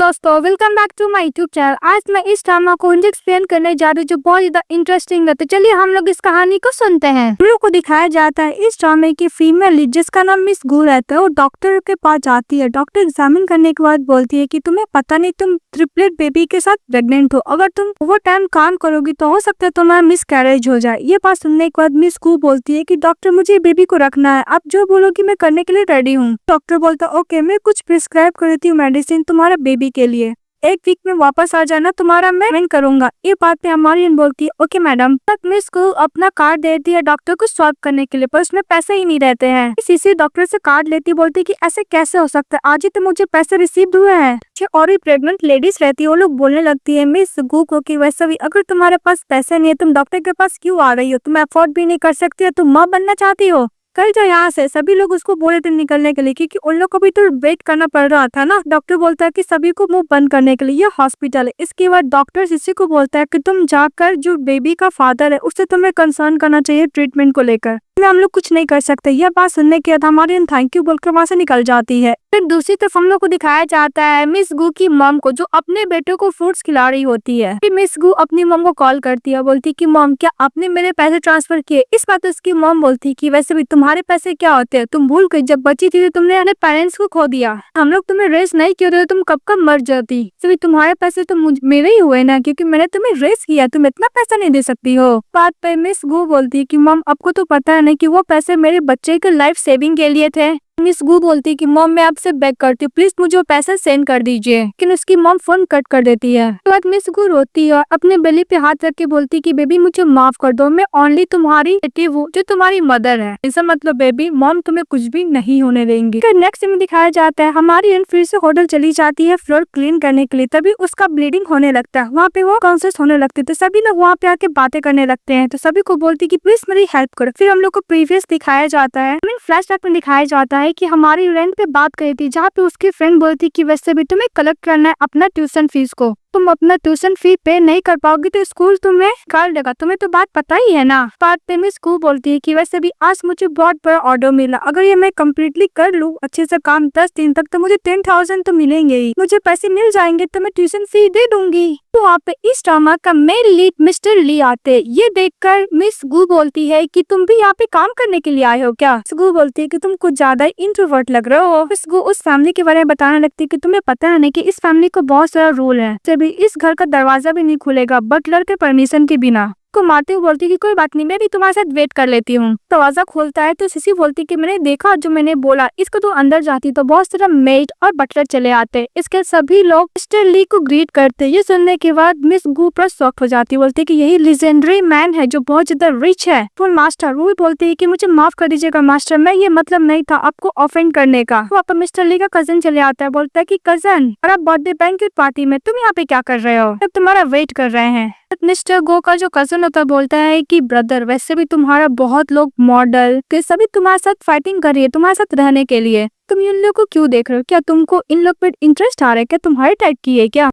दोस्तों welcome back to my YouTube channel. आज मैं इस ड्रामा को एक्सप्लेन करने जा रही हूँ जो बहुत ज्यादा इंटरेस्टिंग है। तो चलिए हम लोग इस कहानी को सुनते हैं। हम लोग को दिखाया जाता है इस ड्रामे की फीमेल लीड जिसका नाम मिस गू रहता है। वो डॉक्टर के पास जाती है। डॉक्टर एग्जामिन करने के बाद बोलती है कि तुम्हें पता नहीं तुम ट्रिपलेट बेबी के साथ प्रेग्नेंट हो। अगर तुम ओवर टाइम काम करोगी तो हो सकता है तुम्हारा मिस कैरेज हो जाए। ये बात सुनने के बाद मिस गू बोलती है कि डॉक्टर मुझे बेबी को रखना है, आप जो बोलोगी मैं करने के लिए रेडी हूँ। डॉक्टर बोलता है ओके मैं कुछ प्रिस्क्राइब कर देती हूँ मेडिसिन तुम्हारा बेबी के लिए, 1 वीक में वापस आ जाना, तुम्हारा मैं करूंगा। ये बात पे हमारी बोलती है ओके मैडम। तक मिस को अपना कार्ड देती है डॉक्टर को स्वाप करने के लिए, पर उसमें पैसे ही नहीं रहते हैं। इसी डॉक्टर से कार्ड लेती बोलती कि ऐसे कैसे हो सकता है, आज ही तो मुझे पैसे रिसीव हुए हैं। और भी प्रेग्नेंट लेडीज रहती है वो लोग बोलने लगती है मिस गू को कि वैसे भी अगर तुम्हारे पास पैसे नहीं है तुम डॉक्टर के पास क्यों आ रही हो, तुम अफोर्ड भी नहीं कर सकती हो, तुम माँ बनना चाहती हो, कल जो यहाँ से। सभी लोग उसको बोले थे निकलने के लिए क्योंकि उन लोग को भी तो वेट करना पड़ रहा था ना। डॉक्टर बोलता है कि सभी को मुंह बंद करने के लिए, ये हॉस्पिटल है। इसके बाद डॉक्टर इसी को बोलता है कि तुम जाकर जो बेबी का फादर है उससे तुम्हें कंसर्न करना चाहिए ट्रीटमेंट को लेकर, हम लोग कुछ नहीं कर सकते। यह बात सुनने के बाद हमारी थैंक यू बोलकर वहाँ से निकल जाती है। फिर दूसरी तरफ हम लोग को दिखाया जाता है मिस गू की मॉम को जो अपने बेटे को फ्रूट्स खिला रही होती है। फिर मिस गू अपनी मॉम को कॉल करती है, बोलती कि मॉम क्या आपने मेरे पैसे ट्रांसफर किए। इस बात उसकी मॉम बोलती कि वैसे भी तुम्हारे पैसे क्या होते हैं, तुम भूल गई जब बची थी तो तुमने अपने पेरेंट्स को खो दिया, हम लोग तुम्हें रेस नहीं किए थे, तुम कब मर जाती। तो तुम्हारे पैसे तो मेरे ही हुए ना क्योंकि मैंने तुम्हें रेस किया, तुम इतना पैसा नहीं दे सकती हो। बात पे मिस गू बोलती है कि मॉम आपको तो पता है ना कि वो पैसे मेरे बच्चे के लाइफ सेविंग के लिए थे। मिस गू बोलती कि मॉम मैं आपसे बेग करती हूँ प्लीज मुझे वो पैसे सेंड कर दीजिए, लेकिन उसकी मॉम फोन कट कर देती है। तो बाद मिस गू रोती है और अपने बेली पे हाथ रख के बोलती कि बेबी मुझे माफ कर दो, मैं ओनली तुम्हारी बेटी हूँ जो तुम्हारी मदर है। ऐसा मतलब बेबी मॉम तुम्हें कुछ भी नहीं होने देंगी। नेक्स्ट में दिखाया जाता है हमारी फिर से होटल चली जाती है फ्लोर क्लीन करने के लिए। तभी उसका ब्लीडिंग होने लगता है, वहाँ पे वो कॉन्शियस होने लगती है। तो सभी लोग वहाँ पे आके बातें करने लगते हैं। तो सभी को बोलती कि प्लीज मेरी हेल्प करो। फिर हम लोग को प्रीवियस दिखाया जाता है, फ्लैशबैक में दिखाया जाता है कि हमारी रेंट पे बात करी थी जहाँ पे उसकी फ्रेंड बोलती कि वैसे भी तुम्हें कलेक्ट करना है अपना ट्यूशन फीस को, तुम अपना ट्यूशन फी पे नहीं कर पाओगी तो स्कूल तुम्हें कर देगा, तुम्हें तो बात पता ही है ना। बात पे मिस स्कूल बोलती है कि वैसे भी आज मुझे बहुत बड़ा ऑर्डर मिला, अगर ये मैं कम्प्लीटली कर लूँ अच्छे से काम 10 दिन तक तो मुझे 10,000 तो मिलेंगे ही, मुझे पैसे मिल जाएंगे तो मैं ट्यूशन फी दे दूंगी। तो वहाँ पे इस ड्रामा का मेन लीड मिस्टर ली आते। ये देखकर मिस गू बोलती है कि तुम भी यहाँ पे काम करने के लिए आए हो क्या। मिस गू बोलती है कि तुम कुछ ज्यादा इंट्रोवर्ट लग रहे हो। मिस गू उस फैमिली के बारे में बताने लगती है कि तुम्हें पता है नहीं कि इस फैमिली को बहुत सारा रूल है, इस घर का दरवाजा भी नहीं खुलेगा बटलर के परमिशन के बिना। को मारते हुए बोलती कि कोई बात नहीं मैं भी तुम्हारे साथ वेट कर लेती हूँ। दरवाजा खोलता है तो सिसी बोलती कि मैंने देखा जो मैंने बोला, इसको तो अंदर जाती तो बहुत सारा मेड और बटलर चले आते। इसके सभी लोग मिस्टर ली को ग्रीट करते। ये सुनने के बाद मिस गू पर शॉक हो जाती, बोलती कि यही लेजेंडरी मैन है जो बहुत ज्यादा रिच है। तो मास्टर वो बोलती है कि मुझे माफ कर दीजिएगा मास्टर, मैं ये मतलब नहीं था आपको ऑफेंड करने का। वहाँ पर मिस्टर ली का कजन चले आता है, बोलता है कि कजन और आप बर्थडे बैंक्वेट पार्टी में तुम यहाँ पे क्या कर रहे हो, तुम्हारा वेट कर रहे हैं। मिस्टर गो का जो कजन होता बोलता है कि ब्रदर वैसे भी तुम्हारा बहुत लोग मॉडल के सभी तुम्हारे साथ फाइटिंग कर रही है तुम्हारे साथ रहने के लिए, तुम इन लोग को क्यों देख रहे हो, क्या तुमको इन लोग पे इंटरेस्ट आ रहा है, क्या तुम्हारे टाइप की है क्या।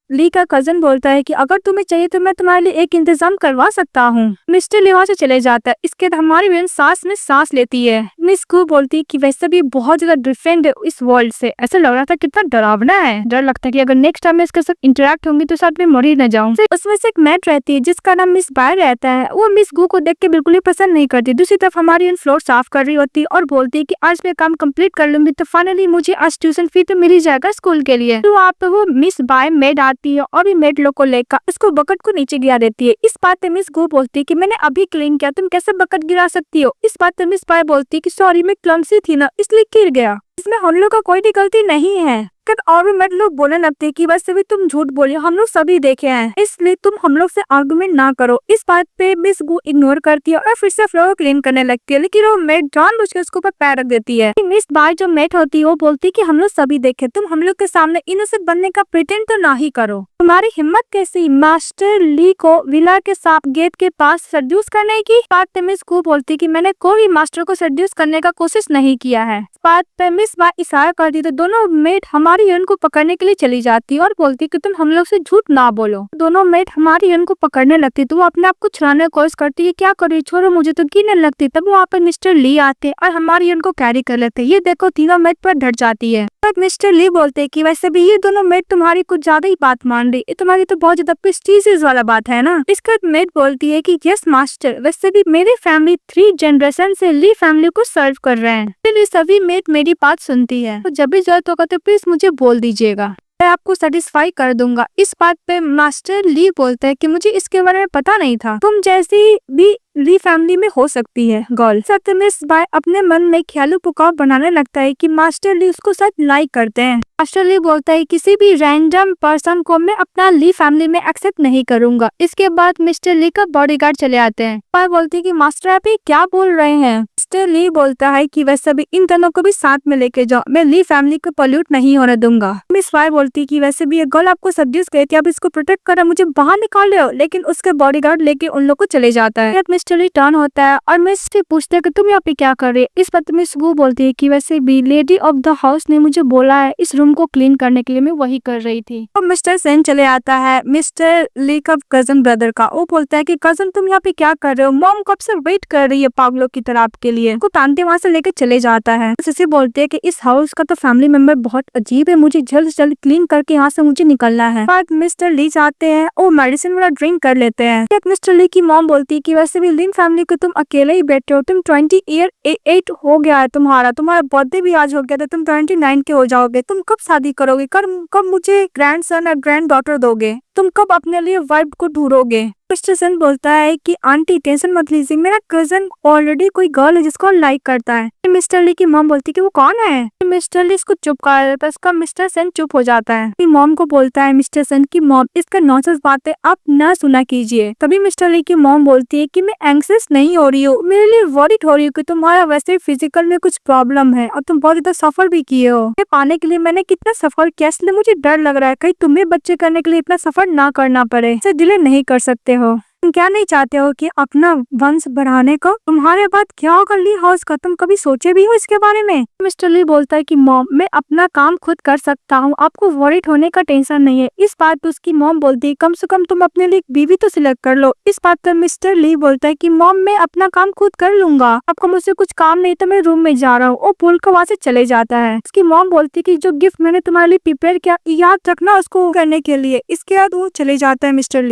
ली का कजन बोलता है कि अगर तुम्हें चाहिए तो मैं तुम्हारे लिए एक इंतजाम करवा सकता हूँ। मिस्टर ली वहाँ से चले जाता है। इसके बाद हमारी बहन सांस में सांस लेती है। मिस गू बोलती है कि वैसे भी बहुत ज्यादा डिफरेंट है इस वर्ल्ड से, ऐसा लग रहा था कितना डरावना है, डर लगता है कि अगर नेक्स्ट टाइम मैं इसके साथ इंटरेक्ट होंगी तो साथ में मर ही न जाऊँ। उसमें से एक मैट रहती है जिसका नाम मिस बाय रहता है, वो मिस गू को देख के बिल्कुल ही पसंद नहीं करती। दूसरी तरफ हमारी फ्लोर साफ कर रही होती है और बोलती है कि आज मैं काम कंप्लीट कर लूंगी तो फाइनली मुझे आज ट्यूशन फी तो मिल ही जाएगा स्कूल के लिए। तो वहाँ पे वो मिस बाय मेड आती है और भी मेड लोग को लेकर इसको बकेट को नीचे गिरा देती है। इस बात पे मिस गू बोलती है कि मैंने अभी क्लीन किया, तुम कैसे बकेट गिरा सकती हो। इस बात पे मिस बाय बोलती है कि सॉरी मैं क्लमसी थी ना इसलिए गिर गया, इसमें हम लोग का कोई भी गलती नहीं है। और भी मेड लोग बोलने लगते हैं कि वैसे भी तुम झूठ बोली, हम लोग सभी देखे हैं, इसलिए तुम हम लोग से आर्गुमेंट ना करो। इस बात पे मिस गू इग्नोर करती है और फिर से फ्लोर क्लीन करने लगती है, लेकिन वो मेड जानबूझ के उसके ऊपर पैर रख देती है। मिस बाय जो मेड होती है वो बोलती है कि हम लोग सभी देखे, तुम हम लोग के सामने इनोसेंट बनने का प्रिटेंड तो ना ही करो। तुम्हारी हिम्मत कैसी मास्टर ली को विला के साथ गेट के पास सेड्यूस करने की? बात पे मिस गू बोलती कि मैंने कोई भी मास्टर को सेड्यूस करने का कोशिश नहीं किया है। बात पे मिस बा इशारा करती तो दोनों मेट हमारी यून को पकड़ने के लिए चली जाती और बोलती कि तुम हम लोग से झूठ ना बोलो। दोनों मेट हमारी यून को पकड़ने लगती तो वो अपने आप को छुड़ाने की कोशिश करती है, क्या करी छोड़ो मुझे तो गिरने लगती। तब वहाँ पे मिस्टर ली आते और हमारी यून को कैरी कर लेते। ये देखो तीनों मेट पर डट जाती है। मिस्टर ली बोलते कि वैसे भी ये दोनों मेट तुम्हारी कुछ ज्यादा ही बात मान रही, तुम्हारी तो बहुत ज्यादा प्रेस्टीजियस वाला बात है ना। इसके बाद मेट बोलती है कि यस मास्टर, वैसे भी मेरी फैमिली 3 जनरेशन से ली फैमिली को सर्व कर रहे हैं। फिर सभी मेट मेरी बात सुनती है, तो जब भी जरूरत होगा तो प्लीज मुझे बोल दीजिएगा, मैं आपको सेटिस्फाई कर दूंगा। इस बात पे मास्टर ली बोलता है कि मुझे इसके बारे में पता नहीं था, तुम जैसी भी ली फैमिली में हो सकती है गर्ल। सत्यमिस बाय अपने मन में ख्यालों पुकार बनाने लगता है कि मास्टर ली उसको सच लाइक करते हैं। मास्टर ली बोलता है किसी भी रैंडम पर्सन को मैं अपना ली फैमिली में एक्सेप्ट नहीं करूंगा। इसके बाद मिस्टर ली का बॉडीगार्ड चले आते हैं और बोलते हैं कि मास्टर आप ये क्या बोल रहे हैं। मिस्टर ली बोलता है कि वैसे भी इन दोनों को भी साथ में लेके जाओ, मैं ली फैमिली को पॉल्यूट नहीं होने दूंगा। मिस वाई बोलती कि वैसे भी ये गर्ल आपको सब्ड्यूस करती है, आप इसको प्रोटेक्ट करो, मुझे बाहर निकाल लो। लेकिन उसके बॉडीगार्ड लेके उन लोग को चले जाता है। मिस्टर ली टर्न होता है और मिस से पूछते है कि तुम यहाँ पे क्या कर रही है। इस पर मिस वो बोलती है कि वैसे भी लेडी ऑफ द हाउस ने मुझे बोला है इस रूम को क्लीन करने के लिए, मैं वही कर रही थी। और मिस्टर सेन चले आता है मिस्टर ली का कजन ब्रदर का। वो बोलता है कि कजन तुम यहाँ पे क्या कर रहे हो, मॉम कब से वेट कर रही है पागलों की तरह आपके लिए। को तानते वहाँ से लेके चले जाता है। इसे बोलते है कि इस हाउस का तो फैमिली मेंबर बहुत अजीब है, मुझे जल्द से जल्द क्लीन करके यहाँ से मुझे निकलना है। बाद मिस्टर ली जाते हैं और मेडिसिन वाला ड्रिंक कर लेते हैं। मिस्टर ली की मॉम बोलती है कि वैसे भी लिन फैमिली को तुम अकेले ही बैठे हो, तुम 28 हो गया है तुम्हारा बर्थडे भी आज हो गया था, तुम 29 के हो जाओगे, तुम कब शादी करोगे, कब मुझे ग्रैंड सन और ग्रैंड डॉटर दोगे, तुम कब अपने लिए वाइफ को ढूंढोगे। मिस्टर सन बोलता है कि आंटी टेंशन मत लीजिए, मेरा कजन ऑलरेडी कोई गर्ल है जिसको लाइक करता है। मिस्टर ली की मॉम बोलती है कि वो कौन है। मिस्टर ली इसको चुप कर देता है, इसका मिस्टर सन चुप हो जाता है। मॉम को बोलता है मिस्टर सन की मॉम इसका नॉनसेंस बातें आप न सुना कीजिए। तभी मिस्टर ली की मॉम बोलती है कि मैं एंग्जियस नहीं हो रही हूँ, मेरे लिए वरीड हो रही हूँ कि तुम्हारा वैसे फिजिकल में कुछ प्रॉब्लम है और तुम बहुत ज्यादा सफर भी किए हो। ये पाने के लिए मैंने कितना सफर किया, इसलिए मुझे डर लग रहा है कहीं तुम्हें बच्चे करने के लिए इतना सफर ना करना पड़े, इसे डिले नहीं कर सकते हो। तुम क्या नहीं चाहते हो कि अपना वंश बढ़ाने को? तुम्हारे बाद क्या होगा ली हाउस का, तुम कभी सोचे भी हो इसके बारे में? मिस्टर ली बोलता है कि मॉम मैं अपना काम खुद कर सकता हूँ, आपको वरीड होने का टेंशन नहीं है। इस बात पर उसकी मॉम बोलती है कम से कम तुम अपने लिए बीवी तो सिलेक्ट कर लो। इस बात पर मिस्टर ली बोलता है कि मॉम मैं अपना काम खुद कर लूंगा, आपको मुझसे कुछ काम नहीं तो मैं रूम में जा रहा हूँ। वो बोल कर वहाँ से चले जाता है। उसकी मॉम बोलती है कि जो गिफ्ट मैंने तुम्हारे लिए प्रिपेयर किया याद रखना उसको करने के लिए। इसके बाद वो चले जाता है मिस्टर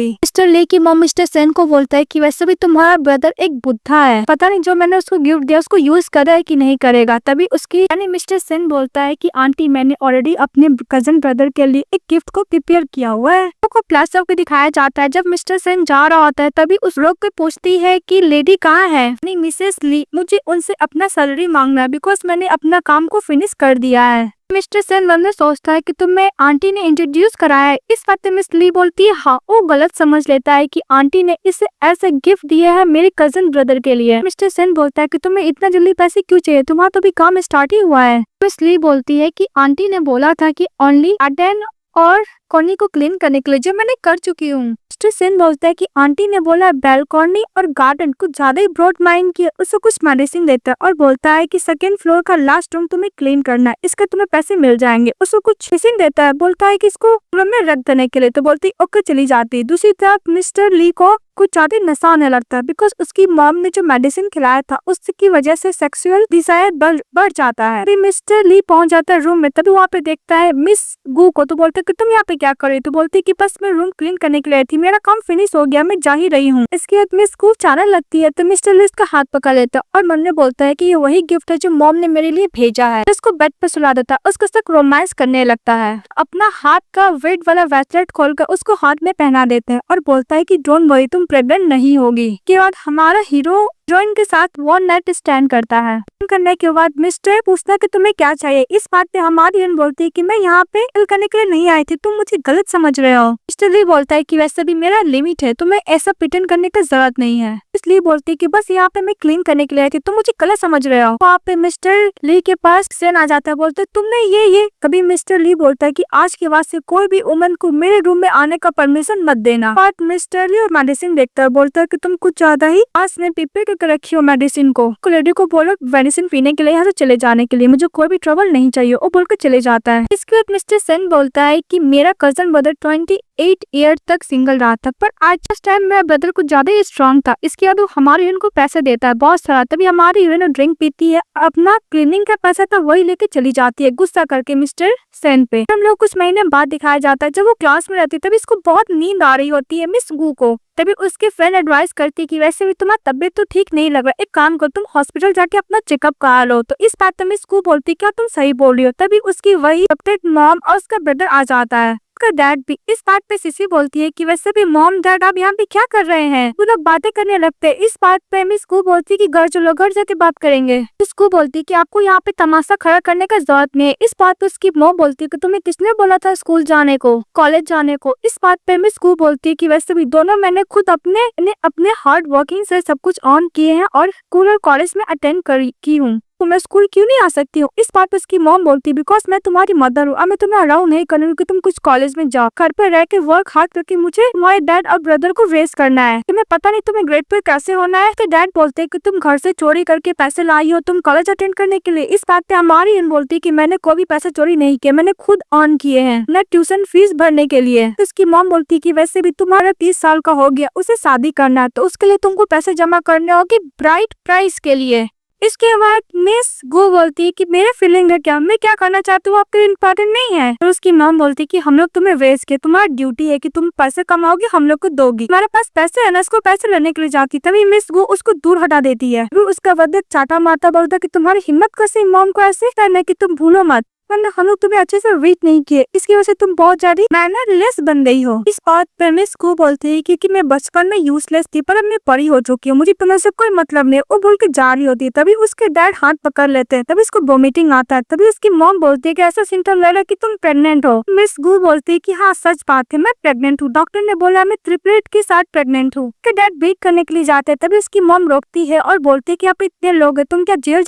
ली की मॉम मिस्टर सेन को बोलता है कि वैसे भी तुम्हारा ब्रदर एक बुद्धा है, पता नहीं जो मैंने उसको गिफ्ट दिया उसको यूज कर रहा है कि नहीं करेगा। तभी उसकी यानी मिस्टर सेन बोलता है कि आंटी मैंने ऑलरेडी अपने कजन ब्रदर के लिए एक गिफ्ट को प्रिपेयर किया हुआ है। को प्लास्टर को दिखाया जाता है। जब मिस्टर सेन जा रहा होता है तभी उस लोग को पूछती है कि लेडी कहाँ है, यानी मिसेस ली, मुझे उनसे अपना सैलरी मांगना है बिकॉज मैंने अपना काम को फिनिश कर दिया है। मिस्टर सेन मन में सोचता है कि तुम्हें आंटी ने इंट्रोड्यूस कराया है। इस बात पे मिस ली बोलती है हाँ। वो गलत समझ लेता है कि आंटी ने इसे ऐसे गिफ्ट दिया है मेरे कजन ब्रदर के लिए। मिस्टर सेन बोलता है कि तुम्हें इतना जल्दी पैसे क्यों चाहिए, तुम्हारा तो भी काम स्टार्ट ही हुआ है। मिस ली बोलती है कि आंटी ने बोला था कि ओनली गार्डन और कॉर्नी को क्लीन करने के लिए, जो मैंने कर चुकी हूँ। मिस्टर सेन बोलता है कि आंटी ने बोला बेलकॉनी और गार्डन कुछ ज्यादा ही ब्रॉड माइंड किया, उसको कुछ मेडिसिन देता है और बोलता है कि सेकंड फ्लोर का लास्ट रूम तुम्हें क्लीन करना है, इसके तुम्हें पैसे मिल जाएंगे। उसको कुछ मेडिसिन देता है, बोलता है कि इसको रूम में रख देने के लिए, तो बोलती ओके चली जाती है। दूसरी तरफ मिस्टर ली को कुछ ज्यादा नशा आने लगता है बिकॉज उसकी मॉम ने जो मेडिसिन खिलाया था उसकी वजह से सेक्सुअल डिजायर बढ़ जाता है। फिर मिस्टर ली पहुंच जाता है रूम में, तभी वहाँ पे देखता है मिस गू को, तो बोलते कि तुम यहाँ पे क्या कर रही, तो बोलती कि बस मैं रूम क्लीन करने के लिए थी, मेरा काम फिनिश हो गया, मैं जा ही रही हूँ। इसके बाद मिस गू चारा लगती है तो मिस्टर ली उसका हाथ पकड़ लेता है और मन में बोलता है कि ये वही गिफ्ट है जो मॉम ने मेरे लिए भेजा है। उसको बेड पे सुला देता है, उसके साथ रोमांस करने लगता है, अपना हाथ का वेट वाला ब्रेसलेट खोलकर उसको हाथ में पहना देते हैं और बोलता है कि डोंट वरी तुम प्रेग्नेंट नहीं होगी। के बाद हमारा हीरो जॉन के साथ वन नाइट स्टैंड करता है। करने के बाद मिस्टर पूछता है कि तुम्हें क्या चाहिए। इस बात पे हमारी हीरोइन बोलती है कि मैं यहाँ पे किल करने के लिए नहीं आई थी, तुम मुझे गलत समझ रहे हो। मिस्टर ली बोलता है कि वैसे भी मेरा लिमिट है, तुम्हें ऐसा प्रिटेंड करने की जरूरत नहीं है। इसलिए बोलती है कि बस यहाँ पे मैं क्लीन करने के लिए आई थी, तुम मुझे गलत समझ रहे हो। वहाँ पे मिस्टर ली के पास सेन आ जाता है, बोलते तुमने ये कभी मिस्टर ली बोलता है कि आज के बाद से कोई भी वुमन को मेरे रूम में आने का परमिशन मत देना। बट मिस्टर ली और मेडिसिन देखता है, बोलता है कि तुम कुछ ज्यादा ही पास में प्रिपेयर करके रखी हो मेडिसिन को। लेडी को बोलो मेडिसिन पीने के लिए यहाँ से चले जाने के लिए, मुझे कोई भी ट्रबल नहीं चाहिए। वो बोलकर चले जाता है। इसके बाद मिस्टर सेन बोलता है कि मेरा कजन ब्रदर 28 ईयर तक सिंगल रहा था, पर आज जिस टाइम मेरा ब्रदर कुछ ज्यादा ही स्ट्रॉन्ग था। इसके बाद वो हमारी हीरोइन को पैसे देता है बहुत सारा। तभी हमारी हीरोइन ड्रिंक पीती है, अपना क्लीनिंग का पैसा था वही लेके चली जाती है गुस्सा करके मिस्टर सेन पे। हम लोग कुछ महीने बाद दिखाया जाता है जब वो क्लास में रहती है, तभी इसको बहुत नींद आ रही होती है मिस गू को। तभी उसके फ्रेंड एडवाइस करती है कि वैसे भी तुम्हारा तबीयत तो ठीक नहीं लग रहा, एक काम करो तुम हॉस्पिटल जाके अपना चेकअप करा लो। तो इस बात में मिस गू बोलती है क्या तुम सही बोल रही हो। तभी उसकी वही अपडेट मॉम और उसका ब्रदर आ जाता है, उसका डैड भी। इस बात पे सिसी बोलती है कि वैसे भी मॉम डैड आप यहाँ पे क्या कर रहे हैं। वो लोग बातें करने लगते हैं। इस बात पे मिस गू बोलती है कि घर चलो, घर जाके बात करेंगे। मिस गू बोलती है कि आपको यहाँ पे तमाशा खड़ा करने का जरूरत नहीं है। इस बात पे उसकी मॉम बोलती है कि तुम्हें किसने बोला था स्कूल जाने को, कॉलेज जाने को। इस बात पे मिस गू बोलती है कि वैसे भी दोनों मैंने खुद अपने हार्ड वर्किंग से सब कुछ ऑन किए हैं और स्कूल और कॉलेज में अटेंड की हूँ, तो मैं स्कूल क्यों नहीं आ सकती हूँ। इस बात पर उसकी मॉम बोलती है बिकॉज मैं तुम्हारी मदर हूँ, अब मैं तुम्हें अलाउ नहीं करूँगी कि तुम कुछ कॉलेज में जाओ। घर पर रह के वर्क हार्ड करके मुझे तुम्हारे डैड और ब्रदर को रेस करना है। तुम्हें पता नहीं तुम्हें ग्रेड पे कैसे होना है। तो डैड बोलते हैं कि तुम घर से चोरी करके पैसे लाई हो तुम कॉलेज अटेंड करने के लिए। इस बात पे हमारी इन बोलती है कि मैंने कोई भी पैसे चोरी नहीं किए, मैंने खुद ऑन किए हैं ना ट्यूशन फीस भरने के लिए। तो उसकी मॉम बोलती है कि वैसे भी तुम्हारा 30 साल का हो गया, उसे शादी करना है, तो उसके लिए तुमको पैसे जमा करने होगी ब्राइट प्राइस के लिए। इसके बाद मिस गो बोलती है कि मेरे फीलिंग है क्या, मैं क्या करना चाहती हूँ आपके लिए इम्पोर्टेंट नहीं है। तो उसकी मॉम बोलती है कि हम लोग तुम्हें वेज के, तुम्हारा ड्यूटी है कि तुम पैसे कमाओगे हम लोग को दोगी, तुम्हारे पास पैसे है ना, इसको पैसे लेने के लिए जाती। तभी मिस गो उसको दूर हटा देती है। फिर उसका बदले चाटा मारता बोलता कि तुम्हारी हिम्मत कैसे मॉम को ऐसे करना कि तुम भूलो मत, वरना हम लोग तुम्हें अच्छे से रीड नहीं किए, इसकी वजह से तुम बहुत ज्यादा मैनरलेस बन गई हो। इस बात पर मिस को बोलते हैं क्योंकि मैं बचपन में यूजलेस थी पर अब मैं बड़ी हो चुकी हूँ, मुझे तुम्हें से कोई मतलब नहीं। वो बोल के जा रही होती है। तभी उसके डैड हाथ पकड़ लेते हैं, तभी उसको वोमिटिंग आता है। तभी उसकी मॉम बोलती है कि ऐसा सिम्टम लग रहा है कि तुम प्रेग्नेंट हो। मिस गू बोलती है कि हाँ सच बात है, मैं प्रेग्नेंट हूँ, डॉक्टर ने बोला मैं ट्रिपलेट के साथ प्रेग्नेंट हूँ। डैड ब्रेक करने के लिए जाते हैं। तभी उसकी मॉम रोकती है और बोलती है कि आप इतने लोग हैं, तुम क्या जेल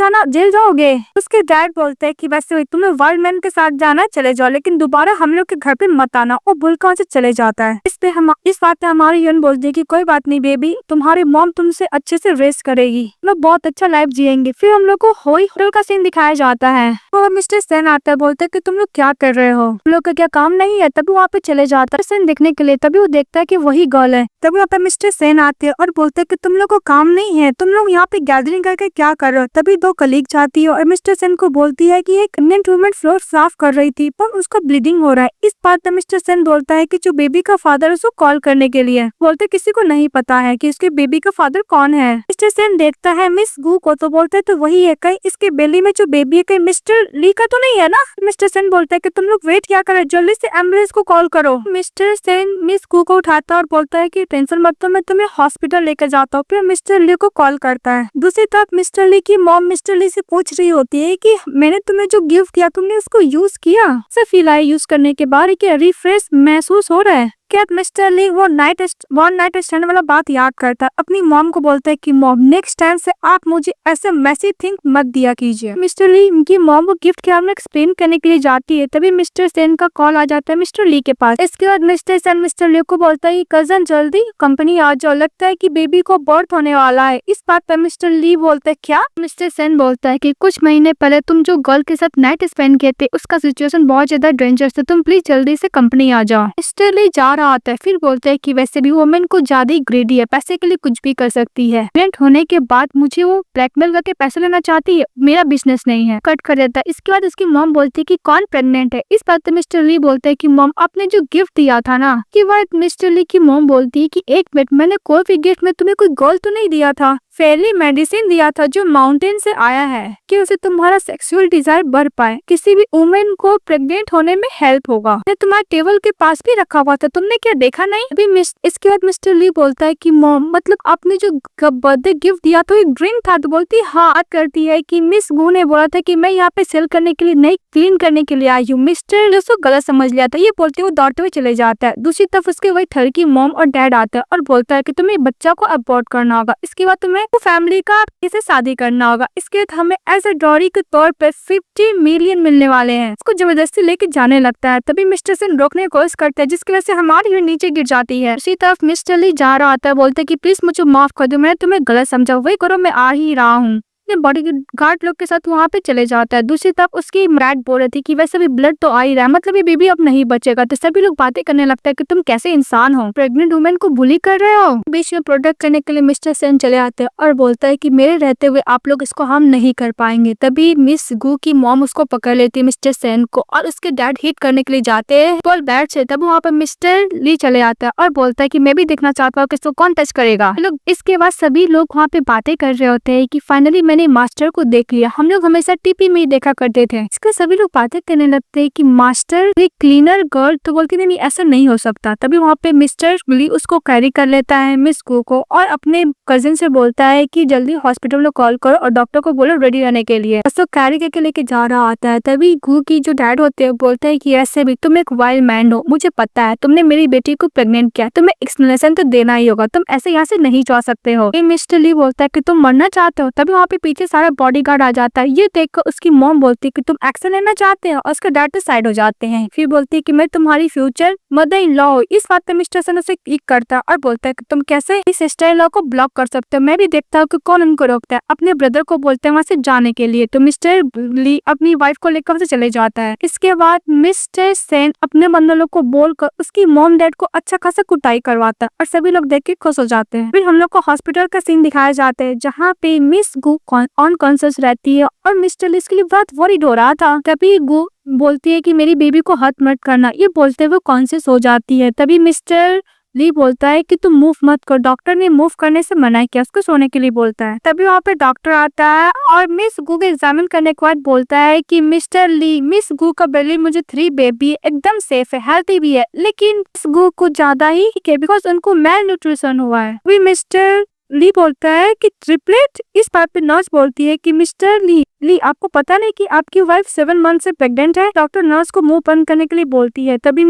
जाओगे। उसके डैड बोलते हैं कि वैसे तुम्हें वर्ल्ड मैन के साथ जाना चले जाओ, लेकिन दोबारा हम लोग के घर पे मत आना। वो बुलका से चले जाता है। इस बात पे हमारी यून बोलती है कि कोई बात नहीं बेबी, तुम्हारी मॉम तुमसे अच्छे से रेस्ट करेगी, लोग बहुत अच्छा लाइफ जिएंगे। फिर हम लोग को होटल का सीन दिखाया जाता है और मिस्टर सेन आता है, बोलते है कि तुम लोग क्या कर रहे हो, तुम लोग का क्या काम नहीं है। तभी वहाँ पे चले जाता है सेन देखने के लिए। तभी वो देखता है कि वही गर्ल है। तभी वहाँ पे मिस्टर सेन आते हैं और बोलते है कि तुम लोग को काम नहीं है, तुम लोग यहाँ पे गैदरिंग करके क्या कर रहे हो। तभी दो कलीग जाती है और मिस्टर सेन को बोलती है कि एक प्रेग्नेंट वुमन फ्लोर साफ कर रही थी पर उसका ब्लीडिंग हो रहा है। इस बात पर मिस्टर सेन बोलता है कि जो बेबी का फादर उसको कॉल करने के लिए। बोलते किसी को नहीं पता है कि इसके बेबी का फादर कौन है। मिस्टर सेन देखता है मिस गू को तो बोलता है तो वही है, कहीं इसके बेली में जो बेबी है कहीं मिस्टर ली का तो नहीं है ना। मिस्टर सेन बोलता है कि तुम लोग वेट क्या कर रहे हो, जल्दी से एम्बुलेंस को कॉल करो। मिस्टर सेन मिस गू को उठाता है और बोलता है कि टेंशन मत लो, मैं तुम्हें हॉस्पिटल लेकर जाता हूँ। फिर मिस्टर ली को कॉल करता है। दूसरी तरफ मिस्टर ली की मॉम मिस्टर ली से पूछ रही होती है कि मैंने तुम्हें जो गिफ्ट दिया तुमने उसको यूज किया, से फील आई यूज करने के बाद क्या रिफ्रेश महसूस हो रहा है क्या। मिस्टर ली वो नाइट स्टैंड वाला बात याद करता है। अपनी मॉम को बोलता है कि मॉम नेक्स्ट टाइम से आप मुझे ऐसे मैसी थिंग मत दिया कीजिए। मिस्टर ली उनकी मॉम को गिफ्ट के बारे में एक्सप्लेन करने के लिए जाती है। तभी मिस्टर सेन का कॉल आ जाता है मिस्टर ली के पास। इसके बाद मिस्टर सेन मिस्टर ली को बोलता है कजन जल्दी कंपनी आ जाओ, लगता है कि बेबी को बर्थ होने वाला है। इस बात पर मिस्टर ली बोलते है क्या। मिस्टर सेन बोलता है कि कुछ महीने पहले तुम जो गर्ल के साथ नाइट स्पेंड किए थे उसका सिचुएशन बहुत ज्यादा डेंजरस है, तुम प्लीज जल्दी से कंपनी आ जाओ। मिस्टर ली जा रहा आता है। फिर बोलते हैं कि वैसे भी वुमेन को ज्यादा ही ग्रेडी है, पैसे के लिए कुछ भी कर सकती है, प्रेग्नेंट होने के बाद मुझे वो ब्लैकमेल करके पैसे लेना चाहती है, मेरा बिजनेस नहीं है। कट कर देता है। इसके बाद उसकी मॉम बोलती है कि कौन प्रेग्नेंट है। इस बात पे मिस्टर ली बोलते है कि मॉम आपने जो गिफ्ट दिया था ना। कि बाद मिस्टर ली की मॉम बोलती है कि एक मिनट, मैंने कोई भी गिफ्ट में तुम्हें कोई गर्ल तो नहीं दिया था। फेली मेडिसिन दिया था जो माउंटेन से आया है कि उसे तुम्हारा सेक्सुअल डिजायर बढ़ पाए, किसी भी वुमेन को प्रेग्नेंट होने में हेल्प होगा। ये तुम्हारे टेबल के पास भी रखा हुआ था, तुमने क्या देखा नहीं? अभी इसके बाद मिस्टर ली बोलता है कि मॉम मतलब आपने जो बर्थडे गिफ्ट दिया तो एक ड्रिंक था? तो बोलती हाँ। करती है कि मिस गू ने बोला था कि मैं यहाँ पे सेल करने के लिए नहीं क्लीन करने के लिए आई हूँ। मिस्टर ली उसको गलत समझ लिया था। ये बोलते हुए दौड़ते हुए चले जाता है। दूसरी तरफ उसके वही थर की मॉम और डैड आता है और बोलता है कि तुम्हें बच्चा को अबॉर्ट करना होगा, इसके बाद तुम्हें फैमिली का इसे शादी करना होगा, इसके बाद हमें एज ए डॉरी के तौर पे 50 मिलियन मिलने वाले हैं। उसको जबरदस्ती लेके जाने लगता है। तभी मिस्टर सेन रोकने की कोशिश करता है जिसकी वजह से हमारी हीरो नीचे गिर जाती है। उसी तरफ मिस्टर ली जा रहा आता है, बोलते है कि प्लीज मुझे माफ कर दो, मैंने तुम्हें गलत समझा, वही करो मैं आ ही रहा हूँ। बॉडी गार्ड लोग के साथ वहाँ पे चले जाता है। दूसरी तरफ उसकी डैड बोल रही थी कि वैसे भी ब्लड तो आ ही रहा है, मतलब ये बेबी अब नहीं बचेगा। तो सभी लोग बातें करने लगता है कि तुम कैसे इंसान हो, प्रेग्नेंट वुमेन को बुली कर रहे हो। बीच में प्रोटेक्ट करने के लिए मिस्टर सेन चले आते हैं और बोलता है कि मेरे रहते हुए आप लोग इसको हार्म नहीं कर पाएंगे। तभी मिस गू की मॉम उसको पकड़ लेती है मिस्टर सेन को और उसके डैड हिट करने के लिए जाते हैं पर बैट से। तब वहाँ पर मिस्टर ली चले आता है और बोलता है कि मैं भी देखना चाहता हूँ कि इसको कौन टच करेगा। लोग इसके बाद सभी लोग वहाँ पे बातें कर रहे होते हैं कि फाइनली मैंने मास्टर को देख लिया, हम लोग हमेशा टीपी में ही देखा करते थे। इसके सभी लोग बातें करने लगते हैं कि मास्टर एक क्लीनर गर्ल। तो बोलती नहीं ऐसा नहीं हो सकता। तभी वहाँ पे मिस्टर ली उसको कैरी कर लेता है मिस गू को और अपने कजिन से बोलता है कि जल्दी हॉस्पिटल में कॉल करो और डॉक्टर को बोलो रेडी रहने के लिए। उसको कैरी करके लेके जा रहा आता है। तभी गू की जो डैड होते हैं बोलते हैं कि ऐसे भी तुम एक वाइल्ड मैन हो, मुझे पता है तुमने मेरी बेटी को प्रेग्नेंट किया, तुम्हें एक्सप्लेनेशन तो देना ही होगा, तुम ऐसे यहाँ से नहीं जा सकते हो। मिस्टर ली बोलता है कि तुम मरना चाहते हो। तभी वहाँ पे पीछे सारा बॉडीगार्ड आ जाता है। ये देखकर उसकी मॉम बोलती है कि तुम एक्शन लेना चाहते हो और उसके डैड तो साइड हो जाते हैं। फिर बोलती है कि मैं तुम्हारी फ्यूचर मदर इन लॉ हूँ। इस बात पे मिस्टर सन उसे क्लिक करता है और बोलता है कि तुम कैसे इस सिस्टर इन लॉ को ब्लॉक कर सकते हो, मैं भी देखता हूँ कि कौन उनको रोकता है। अपने ब्रदर को बोलते हैं वहाँ से जाने के लिए। तो मिस्टर ली अपनी वाइफ को लेकर वहाँ से चले जाता है। इसके बाद मिस्टर सेन अपने बंदरों को बोलकर उसकी मॉम डैड को अच्छा खासा कुटाई करवाता है और सभी लोग देख के खुश हो जाते हैं। फिर हम लोग को हॉस्पिटल का सीन दिखाया जाता है जहाँ पे मिस गू अनकॉन्शियस रहती है और मिस्टर ली इसके लिए बहुत वरीड हो रहा था। तभी गू बोलती है कि मेरी बेबी को हाथ मत करना। ये बोलते हुए कॉन्शियस हो जाती है। तभी मिस्टर ली बोलता है कि तुम मूव मत करो, डॉक्टर ने मूव करने से मना किया, उसको सोने के लिए बोलता है। तभी वहाँ पे डॉक्टर आता है और मिस गू को एग्जामिन करने के बाद बोलता है कि मिस्टर ली मिस गू का बेली मुझे 3 बेबी एकदम सेफ है, हेल्थी भी है, लेकिन मिस गू को ज्यादा ही है बिकॉज उनको मेल न्यूट्रिशन हुआ है। अभी मिस्टर ली बोलता है कि ट्रिपलेट। इस बात पे नर्स बोलती है कि मिस्टर ली आपको पता नहीं कि आपकी वाइफ 7 मंथ से प्रेग्नेंट है। डॉक्टर नर्स को मुंह बंद करने के लिए बोलती है। तभी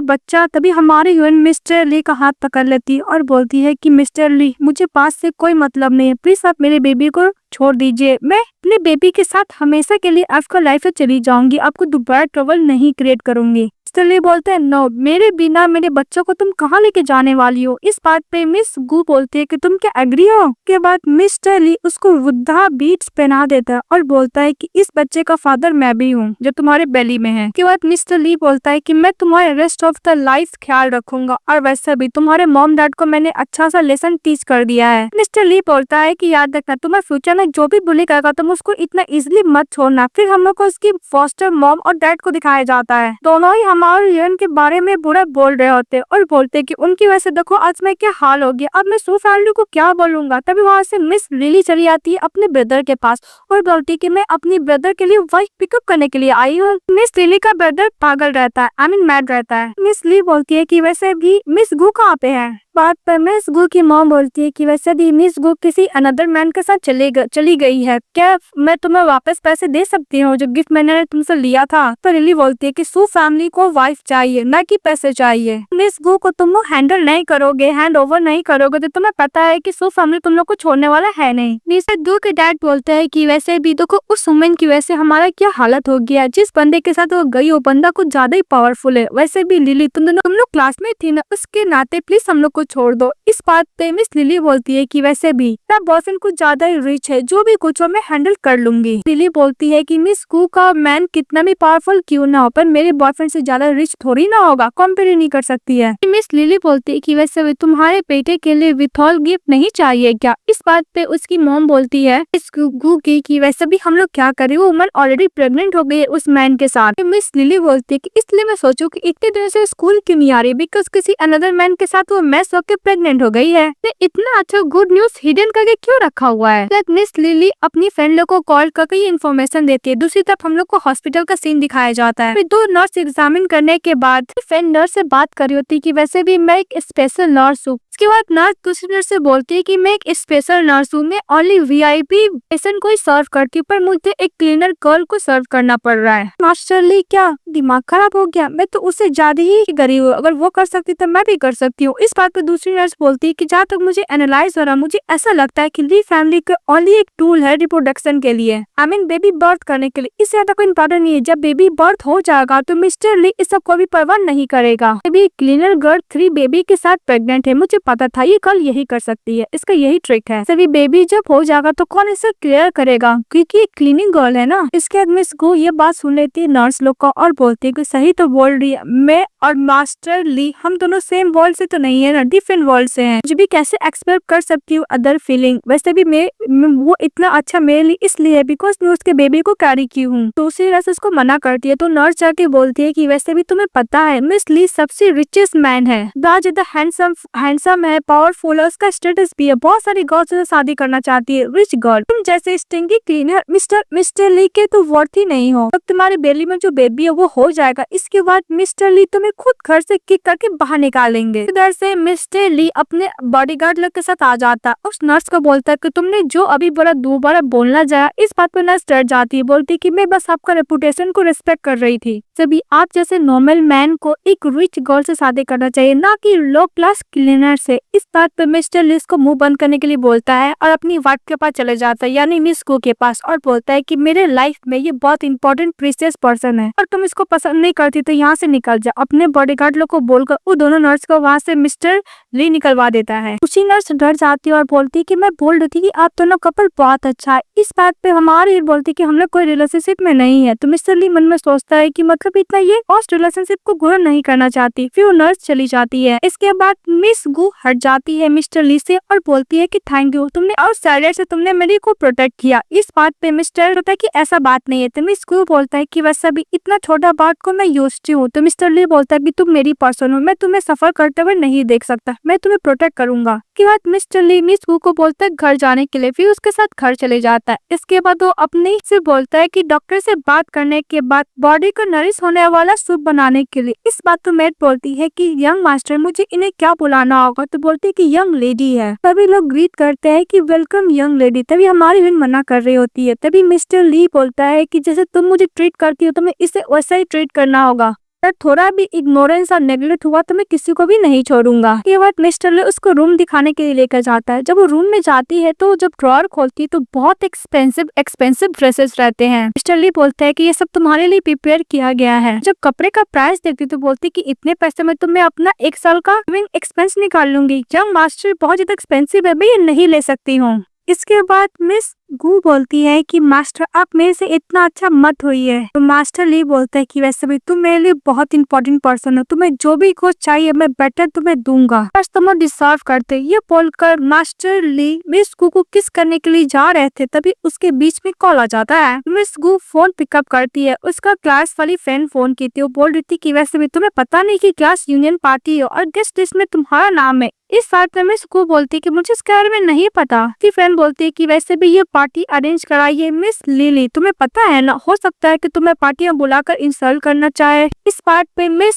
बच्चा तभी हमारी हीरोइन मिस्टर ली का हाथ पकड़ लेती है और बोलती है कि मिस्टर ली मुझे पास से कोई मतलब नहीं है, प्लीज आप मेरे बेबी को छोड़ दीजिए, मैं अपने बेबी के साथ हमेशा के लिए आपका लाइफ से चली जाऊंगी, आपको दोबारा ट्रबल नहीं क्रिएट करूंगी। मिस्टर ली बोलते हैं नो, मेरे बिना मेरे बच्चों को तुम कहाँ लेके जाने वाली हो। इस बात पे मिस गू बोलती है कि तुम क्या एग्री हो। के बाद मिस्टर ली उसको वृद्धा बीट्स पहना देता है और बोलता है कि इस बच्चे का फादर मैं भी हूँ जो तुम्हारे बेली में है। के बाद मिस्टर ली बोलता है कि मैं तुम्हारे रेस्ट ऑफ द लाइफ ख्याल रखूंगा और वैसे भी तुम्हारे मॉम डैड को मैंने अच्छा सा लेसन टीच कर दिया है। मिस्टर ली बोलता है कि याद रखना तुम्हारे फ्यूचर में जो भी बुली करेगा तुम उसको इतना इजिली मत छोड़ना। फिर हम लोग को उसकी फॉस्टर मॉम और डैड को दिखाया जाता है, दोनों ही हमारे हीरोइन के बारे में बुरा बोल रहे होते और बोलते कि उनकी वजह से देखो आज मैं क्या हाल हो गया, अब मैं सू फैमिली को क्या बोलूंगा। तभी वहाँ से मिस लिली चली आती है अपने ब्रदर के पास और बोलती है कि मैं अपनी ब्रदर के लिए वाइफ पिकअप करने के लिए आई हूँ। मिस लिली का ब्रदर पागल रहता है, मैड रहता है। मिस ली बोलती है कि वैसे भी मिस गू कहाँ पे है। बात पर मिस गू की मॉम बोलती है कि वैसे भी मिस गू किसी अनदर मैन के साथ चली गई है, क्या मैं तुम्हें वापस पैसे दे सकती हूँ जो गिफ्ट मैंने तुमसे लिया था। तो लिली बोलती है कि सू फैमिली को वाइफ चाहिए न कि पैसे चाहिए। मिस गू को तुम लोग हैंडल नहीं करोगे, हैंड ओवर नहीं करोगे तो तुम्हें पता है कि सू फैमिली तुम लोग को छोड़ने वाला है नहीं। मिस्टर गू के डैड बोलते हैं कि वैसे भी देखो उस वुमेन की वजह से हमारा क्या हालत हो गया, जिस बंदे के साथ वो गई वो बंदा कुछ ज्यादा ही पावरफुल है। वैसे भी लिली तुम लोग क्लासमेट थी ना, उसके नाते प्लीज हम लोग को छोड़ दो। इस बात पे मिस लिली बोलती है कि वैसे भी मेरा बॉयफ्रेंड कुछ ज्यादा ही रिच है, जो भी कुछ हो मैं हैंडल कर लूंगी। लिली बोलती है कि मिस गू का मैन कितना भी पावरफुल क्यों ना हो पर मेरे बॉयफ्रेंड से ज्यादा ज्यादा रिच थोड़ी ना होगा, कंपेयर ही नहीं कर सकती है। मिस लिली बोलती है कि वैसे भी तुम्हारे बेटे के लिए विथॉल गिफ्ट नहीं चाहिए क्या? इस बात पे उसकी मॉम बोलती है इस गुगू की कि वैसे भी हम लोग क्या करें, वो वुमन ऑलरेडी प्रेग्नेंट हो गई है उस मैन के साथ। मिस लिली बोलती है कि इसलिए मैं सोचू कि इतने दिन से स्कूल क्यों नहीं आ रही, बिकॉज किसी अनदर मैन के साथ वो मैस होकर प्रेग्नेंट हो गई है। इतना अच्छा गुड न्यूज हिडन करके क्यों रखा हुआ है? मिस लिली अपनी फ्रेंड लोग को कॉल करके ये इन्फॉर्मेशन देती है। दूसरी तरफ हम लोग को हॉस्पिटल का सीन दिखाया जाता है। फिर 2 नर्स एग्जामिन करने के बाद फ्रेंड नर्स से बात कर रही होती है कि वैसे भी मैं एक स्पेशल नर्स हूँ। उसके बाद नर्स दूसरी नर्स से बोलती है कि मैं एक स्पेशल नर्स हूँ, मैं ओनली वीआईपी पेशेंट को ही सर्व करती हूँ, पर मुझे एक क्लीनर गर्ल को सर्व करना पड़ रहा है। मास्टर ली क्या दिमाग खराब हो गया? मैं तो उससे ज्यादा ही गरीब हूँ, अगर वो कर सकती तो मैं भी कर सकती हूँ। इस बात पर दूसरी नर्स बोलती है कि जहाँ तक मुझे एनालाइज हो रहा, मुझे ऐसा लगता है कि ली फैमिली का ओनली एक टूल है रिप्रोडक्शन के लिए, आई मीन बेबी बर्थ करने के लिए। इससे ज्यादा कोई इम्पोर्टेंट नहीं है। जब बेबी बर्थ हो जाएगा तो मिस्टर ली इस सब को भी परवाह नहीं करेगा। बेबी क्लीनर गर्ल 3 बेबी के साथ प्रेग्नेंट है, मुझे पता था ये कल यही कर सकती है, इसका यही ट्रिक है। सभी बेबी जब हो जाएगा तो कौन इसे क्लियर करेगा, क्योंकि ये क्लीनिंग गर्ल है ना। इसके बाद मिस गो ये बात सुन लेती है नर्स लोग का और बोलती है कि सही तो बोल रही है, मैं और मास्टर ली हम दोनों सेम वर्ल्ड से तो नहीं है ना, डिफरेंट वर्ल्ड से हैं। मुझे भी कैसे एक्सपेक्ट कर सकती हूँ अदर फीलिंग। वैसे भी मैं वो इतना अच्छा मेरे लिए इसलिए बिकॉज मैं उसके बेबी को कैरी की हूँ। दूसरी नर्स उसको मना करती है तो नर्स जाके बोलती है कि वैसे भी तुम्हें पता है मिस ली सबसे रिचेस्ट मैन है, बहुत ज्यादा हैंडसम है, पावरफुल है, उसका स्टेटस भी है, बहुत सारी गर्ल्स से शादी करना चाहती है, रिच गर्ल। तुम जैसे स्टिंगी क्लीनर मिस्टर ली के तो वर्थ ही नहीं हो। अब तुम्हारे बेली में जो बेबी है वो हो जाएगा, इसके बाद मिस्टर ली तुम्हें खुद घर से किक करके बाहर निकालेंगे। इधर से मिस्टर ली अपने बॉडीगार्ड लोग के साथ आ जाता, उस नर्स को बोलता है कि तुमने जो अभी दोबारा बोलना जाया। इस बात पर नर्स डर जाती है, बोलती कि मैं बस आपका रेपुटेशन को रिस्पेक्ट कर रही थी। सभी आप जैसे नॉर्मल मैन को एक रिच गर्ल से शादी करना चाहिए, ना कि लो क्लास क्लीनर से। इस बात पर मिस्टर लिस को मुंह बंद करने के लिए बोलता है और अपनी वाइफ के पास चले जाता है, यानी मिस गो के पास, और बोलता है कि मेरे लाइफ में ये बहुत इंपॉर्टेंट प्रीशियस पर्सन है और तुम इसको पसंद नहीं करती तो यहाँ से निकल जा। अपने बॉडीगार्ड लोग को बोलकर वो दोनों नर्स को वहाँ से मिस्टर ली निकलवा देता है। उसी नर्स डर जाती है और बोलती है कि मैं बोल रही थी कि आप दोनों कपल बहुत अच्छा है। इस बात पे हमारी बोलती कि हम लोग कोई रिलेशनशिप में नहीं है। तो मिस्टर ली मन में सोचता है कि मतलब इतना ये फर्स्ट रिलेशनशिप को गुरु नहीं करना चाहती। फिर वो नर्स चली जाती है। इसके बाद मिस गू हट जाती है मिस्टर ली से और बोलती है कि थैंक यू, तुमने और सैलरी से तुमने मेरी को प्रोटेक्ट किया। इस बात पे मिस्टर होता है कि ऐसा बात नहीं है। तो मिस गू बोलता है कि वैसे भी इतना छोटा बात को मैं यूज्ड हूँ। तो मिस्टर ली बोलता है कि तुम मेरी पर्सन हो, मैं तुम्हें सफर करते हुए नहीं देख सकता, मैं तुम्हें प्रोटेक्ट करूंगा। इसके बाद मिस्टर ली मिस गू को बोलता है घर जाने के लिए, फिर उसके साथ घर चले जाता है। इसके बाद वो अपने से बोलता है कि डॉक्टर से बात करने के बाद बॉडी को नरिश होने वाला सूप बनाने के लिए। इस बात तो मेट बोलती है कि यंग मास्टर मुझे इन्हें क्या बुलाना होगा। तो बोलती है कि यंग लेडी है। सभी लोग ग्रीट करते हैं कि वेलकम यंग लेडी। तभी हमारी विन मना कर रही होती है। तभी मिस्टर ली बोलता है कि जैसे तुम मुझे ट्रीट करती हो तुम्हें इसे वैसा ही ट्रीट करना होगा, अगर थोड़ा भी इग्नोरेंस और नेग्लेक्ट हुआ तो मैं किसी को भी नहीं छोड़ूंगा। के बाद मिस्टर ली उसको रूम दिखाने के लिए लेकर जाता है। जब वो रूम में जाती है तो जब ड्रॉअर खोलती है तो बहुत एक्सपेंसिव ड्रेसेस रहते हैं। मिस्टर ली बोलता है कि ये सब तुम्हारे लिए प्रिपेयर किया गया है। जब कपड़े का प्राइस देखती तो बोलती कि इतने पैसे में तो मैं अपना 1 साल का लिविंग एक्सपेंस निकाल लूंगी। यंग मास्टर बहुत ज्यादा एक्सपेंसिव है, मैं ये नहीं ले सकती हूँ। इसके बाद मिस गू बोलती है कि मास्टर आप मेरे से इतना अच्छा मत होइए। तो मास्टर ली बोलता है कि वैसे भी तुम मेरे लिए बहुत इंपॉर्टेंट पर्सन हो, तुम्हें जो भी कुछ चाहिए मैं बेटर तुम्हें दूंगा, बस तुम डिजर्व करते। ये बोलकर मास्टर ली मिस गू को किस करने के लिए जा रहे थे, तभी उसके बीच में कॉल आ जाता है। मिस गू फोन पिकअप करती है। उसका क्लास वाली फ्रेंड फोन की थी। वो बोल रही थी कि वैसे भी तुम्हें पता नहीं कि क्लास यूनियन पार्टी है और गेस्ट लिस्ट में तुम्हारा नाम है। इस बात में मिस गू बोलती है कि मुझे इसके बारे में नहीं पता। उसकी फ्रेंड बोलती है कि वैसे भी ये पार्टी अरेंज कराई है मिस लिली, तुम्हें पता है ना, हो सकता है कि तुम्हें पार्टी में बुलाकर इंसल्ट करना चाहे। इस बात पे मिस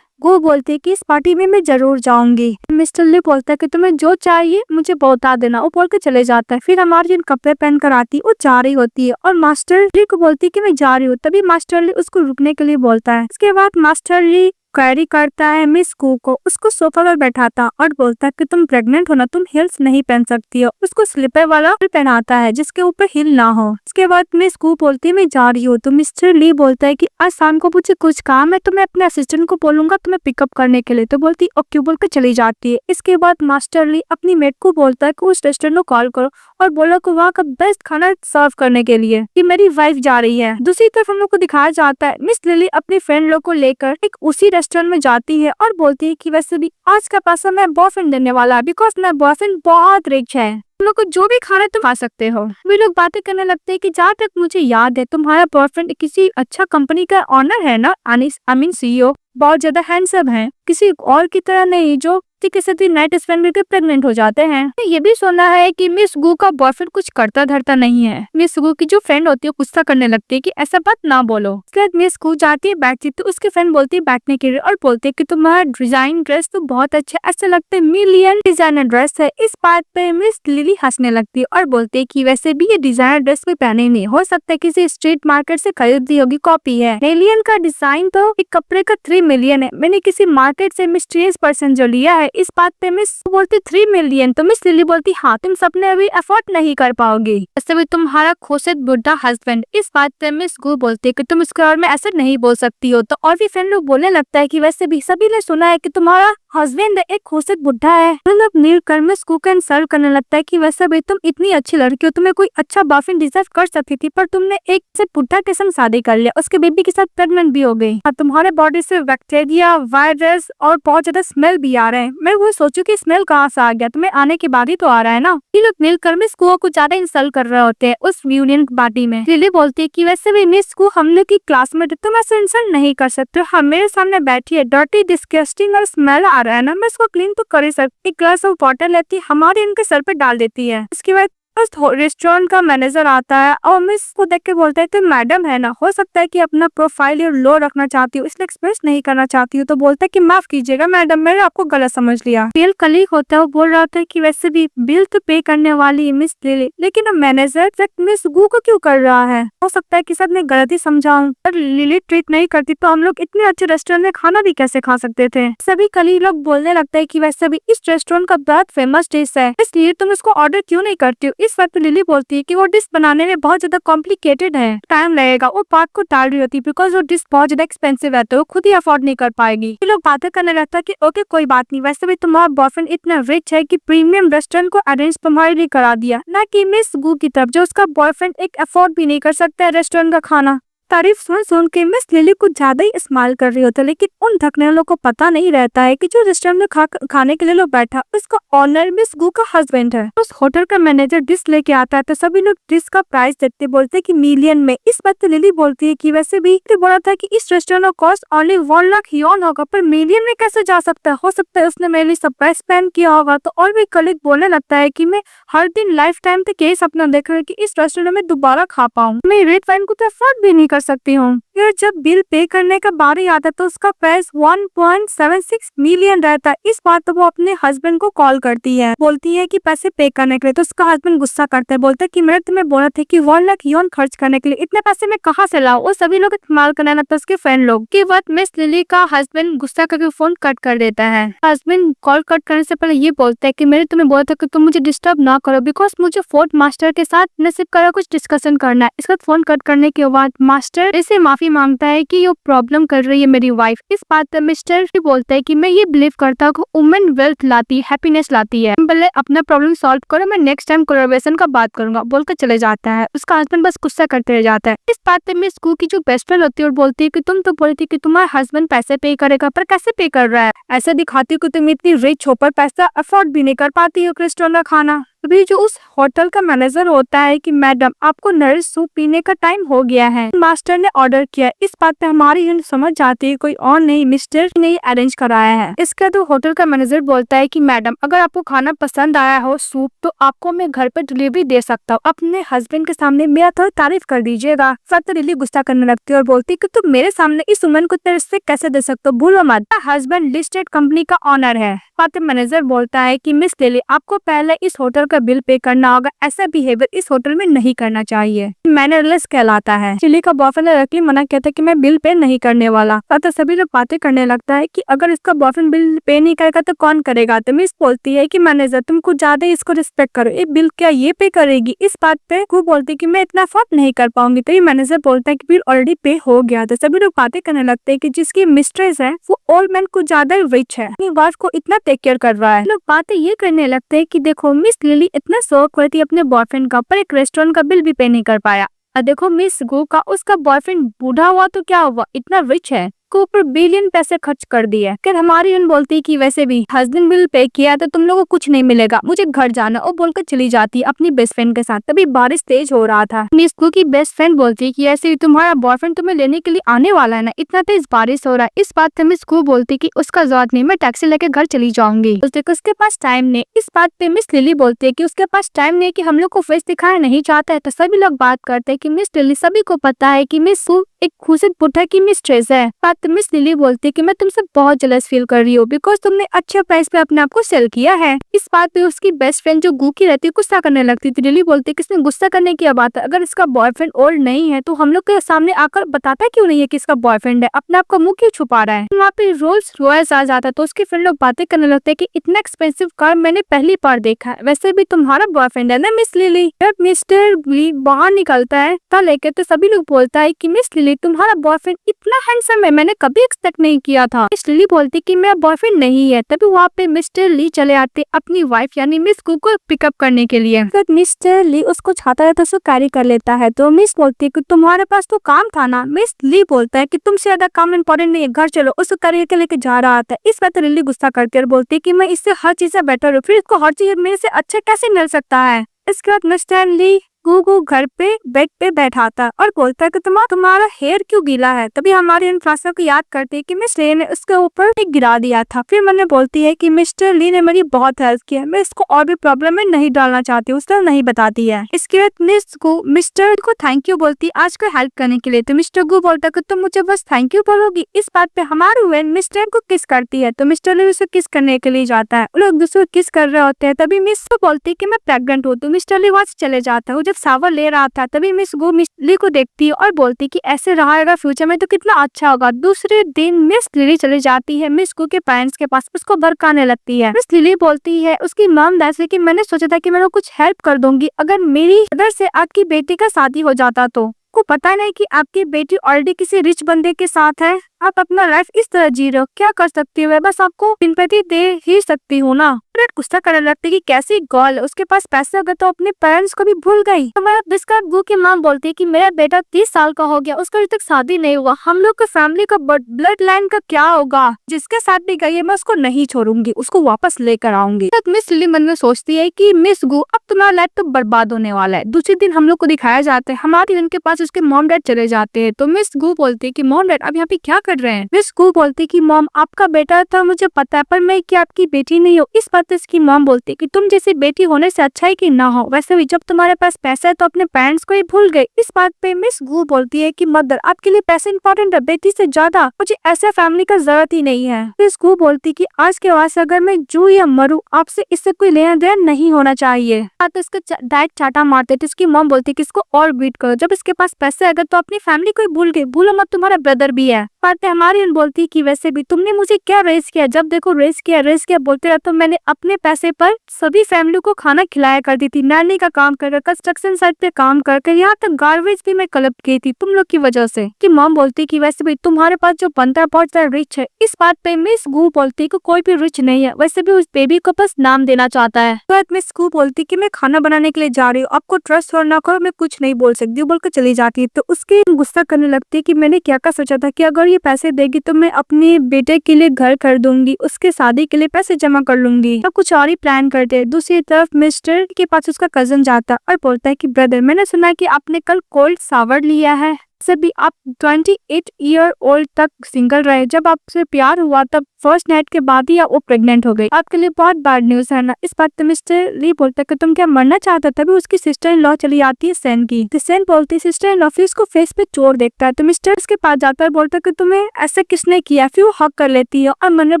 गो बोलती है कि इस पार्टी में मैं जरूर जाऊंगी। मिस्टर ली बोलता है कि तुम्हें जो चाहिए मुझे बता देना। वो बोल के चले जाता है। फिर हमारी जिन कपड़े पहन कर आती वो जा रही होती है और मास्टर ली को बोलती है कि मैं जा रही हूँ। तभी मास्टर ली उसको रुकने के लिए बोलता है। इसके बाद मास्टर ली क्वेरी करता है मिस गू को, उसको सोफा पर बैठाता और बोलता है कि तुम प्रेग्नेंट हो ना, तुम हिल्स नहीं पहन सकती हो। उसको स्लीपर वाला पहनाता है जिसके ऊपर हिल ना हो। उसके बाद मिस गू बोलती है मैं जा रही हूँ। तो मिस्टर ली बोलता है कि आज शाम को मुझे कुछ काम है, तो मैं अपने असिस्टेंट को बोलूंगा तुम्हें पिकअप करने के लिए। तो बोलती ओके बोलकर चली जाती है। इसके बाद मास्टर ली अपनी मेट को बोलता है कि उस रेस्टोरेंट को कॉल करो और बोलो कि वहाँ का बेस्ट खाना सर्व करने के लिए कि मेरी वाइफ जा रही है। दूसरी तरफ हम लोग को दिखाया जाता है मिस लिली अपनी फ्रेंड लोग को लेकर एक उसी रेस्टोरेंट में जाती है और बोलती है कि वैसे भी आज का पैसा मैं बॉयफ्रेंड देने वाला है, बिकॉज मेरा बॉयफ्रेंड बहुत रिच है, तुम लोग को जो भी खाना तुम खा सकते हो। वे लोग बातें करने लगते हैं कि जहाँ तक मुझे याद है तुम्हारा बॉयफ्रेंड किसी अच्छा कंपनी का ऑनर है ना, आई मीन सीईओ, बहुत ज्यादा हैंडसम है, किसी और की तरह नहीं जो किसी से नाइट स्पेंड करके प्रेग्नेंट हो जाते हैं। ये भी सुना है कि मिस गू का बॉयफ्रेंड कुछ करता धरता नहीं है। मिस गू की जो फ्रेंड होती है गुस्सा करने लगती है कि ऐसा बात ना बोलो। उसके बाद मिस गू जाती है बैठती तो उसकी फ्रेंड बोलती है बैठने के लिए और बोलती है कि तुम्हारा डिजाइन ड्रेस तो बहुत अच्छा है, ऐसा लगता है मिलियन डिजाइनर ड्रेस है। इस बात पे मिस लिली हंसने लगती है और बोलती है कि वैसे भी ये डिजाइनर ड्रेस कोई पहने नहीं, हो सकता है किसी स्ट्रीट मार्केट से खरीदी होगी, कॉपी है। एलियन का डिजाइन तो एक कपड़े का 3 मिलियन है, मैंने किसी मार्केट से मिस्टीरियस पर्सन जो लिया है। इस बात पे मिस बोलती 3 मिलियन। तो मिस लिली बोलती हाँ तुम सपने अभी अफोर्ड नहीं कर पाओगी, ऐसे भी तुम्हारा खोसेत बुढ़ा हस्बैंड। इस बात पे मिस गू बोलती है कि तुम इसके बारे में ऐसे नहीं बोल सकती हो। तो और भी फ्रेंड लोग बोलने लगता है कि वैसे भी सभी ने सुना है कि तुम्हारा हस्बैंड एक खोसेत बुढ़ा है। मतलब नील कर मिस गू को इंसल्ट करने लगता है कि वैसे भी तुम इतनी अच्छी लड़की हो, तुम्हें कोई अच्छा बॉयफ्रेंड डिजर्व कर सकती थी, पर तुमने एक से बुढ़ा के संग शादी कर लिया, उसके बेबी के साथ प्रेग्नेंट भी हो गई और तुम्हारे बॉडी से बैक्टीरिया, वायरस और बहुत ज्यादा स्मेल भी आ रहे हैं। मैं वो सोचू कि स्मेल कहाँ से आ गया, तुम्हें आने के बाद ही तो आ रहा है ना। ये लोग नील कर मिस गू को ज्यादा इंसल्ट कर रहे होते हैं उस यूनियन पार्टी में। लिली बोलती है कि वैसे भी मिस गू हम लोग की क्लासमेट है, तुम ऐसे इंसल्ट नहीं कर सकते। हम मेरे सामने बैठी है, डर्टी डिस्गस्टिंग और स्मेल आ रहा है ना, मैं इसको क्लीन तो कर ही सकती। एक ग्लास ऑफ वाटर लेती हमारे इनके सर पे डाल देती है। इसके बाद रेस्टोरेंट का मैनेजर आता है और मिस को देख के बोलता है तो मैडम है ना, हो सकता है कि अपना प्रोफाइल लो रखना चाहती हूँ, इसलिए एक्सप्रेस नहीं करना चाहती हूँ। तो बोलता है कि माफ कीजिएगा मैडम, मैंने आपको गलत समझ लिया। बिल कलीग होता है, वो बोल रहा था कि वैसे भी बिल तो पे करने वाली है मिस लिली, लेकिन अब मैनेजर मिस गू को क्यों कर रहा है, हो सकता है कि सब ने गलती समझा और लिली ट्रीट नहीं करती तो हम लोग इतने अच्छे रेस्टोरेंट में खाना भी कैसे खा सकते थे। सभी कलीग लोग बोलने लगता है कि वैसे भी इस रेस्टोरेंट का बहुत फेमस डिश है, इसलिए तुम इसको ऑर्डर क्यों नहीं करती हो। इस वक्त तो लिली बोलती है कि वो डिश बनाने में बहुत ज्यादा कॉम्प्लिकेटेड है, टाइम लगेगा। वो बात को टाल रही होती है बिकॉज वो डिश बहुत ज्यादा एक्सपेंसिव है, तो वो खुद ही अफोर्ड नहीं कर पाएगी। ये लोग बातें करने लगता है कि ओके कोई बात नहीं, वैसे भी तुम्हारा बॉयफ्रेंड इतना रिच है कि प्रीमियम रेस्टोरेंट को अरेंज तुम्हारे लिए करा दिया, ना कि मिस गू की तरफ जो उसका बॉयफ्रेंड एक अफोर्ड भी नहीं कर सकता है रेस्टोरेंट का खाना। तारीफ सुन सुन के मिस लिली कुछ ज्यादा ही स्माइल कर रही होती है, लेकिन उन थकने वालों को पता नहीं रहता है कि जो रेस्टोरेंट में खाने के लिए लोग बैठा उसका ऑनर मिस गू का हस्बैंड है। उस होटल का मैनेजर डिश लेके आता है तो सभी लोग डिश का प्राइस देखते बोलते हैं कि मिलियन में। इस बात पे लिली बोलती है कि वैसे भी बोला था कि इस रेस्टोरेंट का कॉस्ट ओनली 1 लाख यॉन होगा, पर मिलियन में कैसे जा सकता है, हो सकता है उसने मेरे लिए सरप्राइज प्लान किया होगा। तो और भी कलीग बोलने लगता है कि मैं हर दिन लाइफ टाइम तक यही सपना देख रहा हूँ कि इस रेस्टोरेंट में दोबारा खा पाऊँ, मैं रेड वाइन को तो अफोर्ड भी नहीं कर सकती हूँ। फिर जब बिल पे करने का बारी आता है तो उसका प्राइस 1.76 मिलियन रहता है। इस बात तो वो अपने हस्बैंड को कॉल करती है, बोलती है कि पैसे पे करने के लिए। तो उसका हस्बैंड गुस्सा करता है, बोलता है कि मैंने तुम्हें बोला था कि 1 लाख यॉन खर्च करने के लिए, इतने पैसे मैं कहाँ से लाऊं। वो सभी लोग इस्तेमाल करने लगता है उसके फ्रेंड लोग। के बाद मिस लिली का हस्बैंड गुस्सा करके फोन कट कर देता है। हस्बैंड कॉल कट करने से पहले ये बोलता है कि मैंने तुम्हें बोला था कि तुम मुझे डिस्टर्ब ना करो, बिकॉज मुझे फोर्थ मास्टर के साथ नसीब करा कुछ डिस्कशन करना है। इसका फोन कट करने के बाद मास्टर इसे माफी मांगता है कि ये प्रॉब्लम कर रही है मेरी वाइफ। इस बात पर मिस्टर बोलता है कि मैं ये बिलीव करता हूँ वुमेन वेल्थ लाती है, हैप्पीनेस लाती है, पहले अपना प्रॉब्लम सॉल्व करो, मैं नेक्स्ट टाइम कोलैबोरेशन का बात करूंगा बोलकर चले जाता है। उसका हस्बैंड बस गुस्सा करते रह जाता है। इस बात पे मिस गू की जो बेस्ट फ्रेंड होती है और बोलती है कि तुम तो बोली थी कि तुम्हारा हस्बैंड पैसे पे करेगा, पर कैसे पे कर रहा है, ऐसे दिखाती हो कि तुम इतनी रिच हो पर पैसा अफोर्ड भी नहीं कर पाती हो रेस्टोरेंट का खाना। अभी जो उस होटल का मैनेजर होता है कि मैडम आपको नरिश सूप पीने का टाइम हो गया है, मास्टर ने ऑर्डर किया। इस बात पे हमारी यूनिट समझ जाती है कोई और नहीं मिस्टर ने अरेंज कराया है। इसका तो होटल का मैनेजर बोलता है कि मैडम अगर आपको खाना पसंद आया हो सूप तो आपको मैं घर पे डिलीवरी दे सकता हूँ, अपने हस्बैंड के सामने मेरा थोड़ा तारीफ कर दीजिएगा। फक्त लिली गुस्सा करने लगती है और बोलती है कि तुम मेरे सामने इस वुमन को तरह कैसे दे सकते हो, भूलो मत हस्बैंड लिस्टेड कंपनी का ऑनर है। मैनेजर बोलता है कि मिस लिली आपको पहले इस होटल का का बिल पे करना होगा। ऐसा बिहेवियर इस होटल में नहीं करना चाहिए, मैनरलेस कहलाता है। लिली का बॉयफ्रेंड डायरेक्टली मना कहता है कि मैं बिल पे नहीं करने वाला। तो सभी लोग बातें करने लगता है कि अगर इसका बॉयफ्रेंड बिल पे नहीं करेगा तो कौन करेगा। तो मिस बोलती है कि मैनेजर तुम कुछ ज्यादा इसको रिस्पेक्ट करो, ये बिल क्या ये पे करेगी। इस बात पे वो बोलती है कि मैं इतना अफोर्ड नहीं कर पाऊंगी। तो ये मैनेजर बोलता है कि बिल ऑलरेडी पे हो गया। तो सभी लोग बातें करने लगते हैं कि जिसकी मिस्ट्रेस है वो ओल्ड मैन कुछ ज्यादा रिच है, अपनी वाइफ को इतना टेक केयर कर रहा है। लोग बातें ये करने लगते हैं कि देखो मिस लिली इतना शौक करती है अपने बॉयफ्रेंड का, पर एक रेस्टोरेंट का बिल भी पे नहीं कर पाया। और देखो मिस गो का उसका बॉयफ्रेंड बूढ़ा हुआ तो क्या हुआ, इतना रिच है को ऊपर बिलियन पैसे खर्च कर दिए। फिर हमारी उन बोलती कि वैसे भी हस्बैंड बिल पे किया तो तुम लोगों को कुछ नहीं मिलेगा, मुझे घर जाना, और बोलकर चली जाती है अपनी बेस्ट फ्रेंड के साथ। तभी बारिश तेज हो रहा था। मिस गो की बेस्ट फ्रेंड बोलती कि ऐसे ही तुम्हारा बॉयफ्रेंड तुम्हें लेने के लिए आने वाला है ना, इतना तेज बारिश हो रहा है। इस बात पे मिस गो बोलती कि उसका जरूरत नहीं, मैं टैक्सी लेके घर चली जाऊंगी। उसके पास टाइम नहीं। इस बात पे मिस लिली बोलती है कि उसके पास टाइम नहीं, कि हम लोग को फेस दिखाना नहीं चाहता है। तो सभी लोग बात करते हैं कि मिस लिली सभी को पता है कि मिस गो एक खुशी पुट्ठा की मिस्ट्रेस है। बात मिस लिली बोलती है कि मैं तुमसे बहुत जेलस फील कर रही हूँ बिकॉज तुमने अच्छे प्राइस पे अपने आप को सेल किया है। इस बात पे उसकी बेस्ट फ्रेंड जो गू की रहती है गुस्सा करने लगती थी। लिली बोलती है कि इसमें गुस्सा करने की बात है, अगर इसका बॉयफ्रेंड ओल्ड नहीं है तो हम लोग के सामने आकर बताता क्यों नहीं है कि इसका बॉयफ्रेंड है, अपने आप का मुंह क्यों छुपा रहा है। वहाँ पे रोल्स रॉयस आ जाता है तो उसके फ्रेंड लोग बातें करने लगते हैं कि इतना एक्सपेंसिव कार मैंने पहली बार देखा है, वैसे भी तुम्हारा बॉयफ्रेंड है ना मिस लिली। जब मिस्टर ली बाहर निकलता है तब लेके तो सभी लोग बोलता है कि मिस लिली तुम्हारा बॉयफ्रेंड इतना हैंडसम है, मैंने कभी एक्सपेक्ट नहीं किया था। मिस लिली बोलती कि मेरा बॉयफ्रेंड नहीं है। तभी वहाँ पे मिस्टर ली चले आते अपनी वाइफ यानी मिस गू को पिकअप करने के लिए। तो मिस्टर ली उसको छाता है तो उसको कैरी कर लेता है। तो मिस बोलती है कि तुम्हारे पास तो काम था ना। मिस ली बोलता है कि तुमसे ज्यादा काम इम्पोर्टेंट नहीं है, घर चलो। उसको कैरी के लेके जा रहा था। इस बात लिली गुस्सा करती है और बोलती है कि मैं इससे हर चीज से बेटर हूँ, फिर इसको हर चीज मेरे से अच्छा कैसे मिल सकता है। इसके बाद मिस्टर ली गू घर पे बेड पे बैठाता और बोलता है कि तुम्हारा हेयर क्यों गीला है। तभी हमारे इन्फ्लुएंसर को याद करते हैं कि मिस ली ने उसके ऊपर एक गिरा दिया था। फिर मैंने बोलती है कि मिस्टर ली ने मेरी बहुत हेल्प किया, मैं इसको और भी प्रॉब्लम में नहीं डालना चाहती हूँ, उसने नहीं बताती है। इसके बाद मिस गू मिस्टर को थैंक यू बोलती है आज को हेल्प करने के लिए। तो मिस्टर गू बोलता है कि तुम मुझे बस थैंक यू बोलोगी। इस बात पे हमारी वेन मिस्टर को किस करती है तो मिस्टर ली उसे किस करने के लिए जाता है। लोग दूसरे को किस कर रहे होते हैं। तभी मिस को बोलती है कि मैं प्रेग्नेंट हूँ। तो मिस्टर ली वहाँ से चले जाता है। सावर ले रहा था तभी मिस गो मिस ली को देखती है और बोलती कि ऐसे रहेगा फ्यूचर में तो कितना अच्छा होगा। दूसरे दिन मिस लिली चली जाती है मिस गो के पेरेंट्स के पास, उसको भड़काने लगती है। मिस लिली बोलती है उसकी मॉम जैसे कि मैंने सोचा था कि मैं कुछ हेल्प कर दूंगी अगर मेरी अदर से आपकी बेटी का शादी हो जाता तो। को पता नहीं कि आपकी बेटी ऑलरेडी किसी रिच बंदे के साथ है, आप अपना लाइफ इस तरह जी रहे हो, क्या कर सकती हो, बस आपको सिंपैथी दे ही सकती हूँ ना। गुस्सा करने लगती कि कैसी गर्ल उसके पास पैसे अगर तो अपने पेरेंट्स को भी भूल गई। तो मैं जिसका गू की माँ बोलती है कि मेरा बेटा 30 साल का हो गया, उसका अभी तक शादी नहीं हुआ, हम लोग के फैमिली का ब्लड लाइन का क्या होगा, जिसके साथ भी गई है मैं उसको नहीं छोड़ूंगी, उसको वापस लेकर आऊंगी। मिस लिली मन में सोचती है कि मिस गू अब तुम्हारा लाइफ तो बर्बाद होने वाला है। दूसरे दिन हम लोग को दिखाया जाता है हमारी उनके पास उसके मॉम डैड चले जाते हैं। तो मिस गू बोलती है कि मॉम डैड अब यहाँ पे क्या कर रहे हैं। मिस गू बोलती कि मॉम आपका बेटा था मुझे पता है, पर मैं क्या आपकी बेटी नहीं हूँ। इस बात इसकी मॉम बोलती कि तुम जैसी बेटी होने से अच्छा है कि ना हो, वैसे भी जब तुम्हारे पास पैसा है तो अपने पेरेंट्स को ही भूल गए। इस बात पे मिस गू बोलती है कि मदर आपके लिए पैसे इंपॉर्टेंट है, बेटी से ज्यादा मुझे ऐसे फैमिली का जरूरत ही नहीं है। मिस गू बोलती कि आज के बाद से अगर मैं जू या मरू आपसे इससे कोई लेना देना नहीं होना चाहिए। तो इसका डाइट चाटा मारते थे। इसकी मॉम बोलती कि इसको और बीट करो, जब इसके पास पैसे अगर तो अपनी फैमिली को ही भूल गए, भूलो मत तुम्हारा ब्रदर भी है। बातें हमारी बोलती कि वैसे भी तुमने मुझे क्या रेस किया, जब देखो रेस किया बोलते रहो। तो मैंने अपने पैसे पर सभी फैमिली को खाना खिलाया करती थी, नानी का काम कर कंस्ट्रक्शन साइट पे काम करके, यहाँ तक गार्बेज भी मैं कलेक्ट की थी तुम लोग की वजह से। कि मॉम बोलती कि वैसे भी तुम्हारे पास जो बनता है बहुत ज्यादा रिच है। इस बात पे मिस गू बोलती कि कोई भी रिच नहीं है, वैसे भी उस बेबी को बस नाम देना चाहता है। तो मिस गू बोलती कि मैं खाना बनाने के लिए जा रही हूँ, आपको ट्रस्ट और ना करो, मैं कुछ नहीं बोल सकती हूँ बोलकर चली जाती है। तो उसके गुस्सा करने लगती है कि मैंने क्या क्या सोचा था कि अगर ये पैसे देगी तो मैं अपने बेटे के लिए घर खरीदूंगी, उसके शादी के लिए पैसे जमा कर लूंगी। तो कुछ और ही प्लान करते हैं। दूसरी तरफ मिस्टर के पास उसका कजन जाता और बोलता है कि ब्रदर मैंने सुना है कि आपने कल कोल्ड सावर लिया है। सभी आप 28 ईयर ओल्ड तक सिंगल रहे, जब आपसे प्यार हुआ तब फर्स्ट नाइट के बाद ही वो प्रेग्नेंट हो गई। आपके लिए बहुत बैड न्यूज है ना। इस बात पे मिस्टर ली बोलता है कि तुम क्या मरना चाहते हो। तभी उसकी सिस्टर इन लॉ चली आती है सेन की। तो सेन बोलती है सिस्टर इन लॉ, फिर उसको फेस पे चोट देखता है तो मिस्टर उसके पास जाता है, बोलता है कि तुम्हें ऐसे किसने किया। फिर वो हक कर लेती है और मन में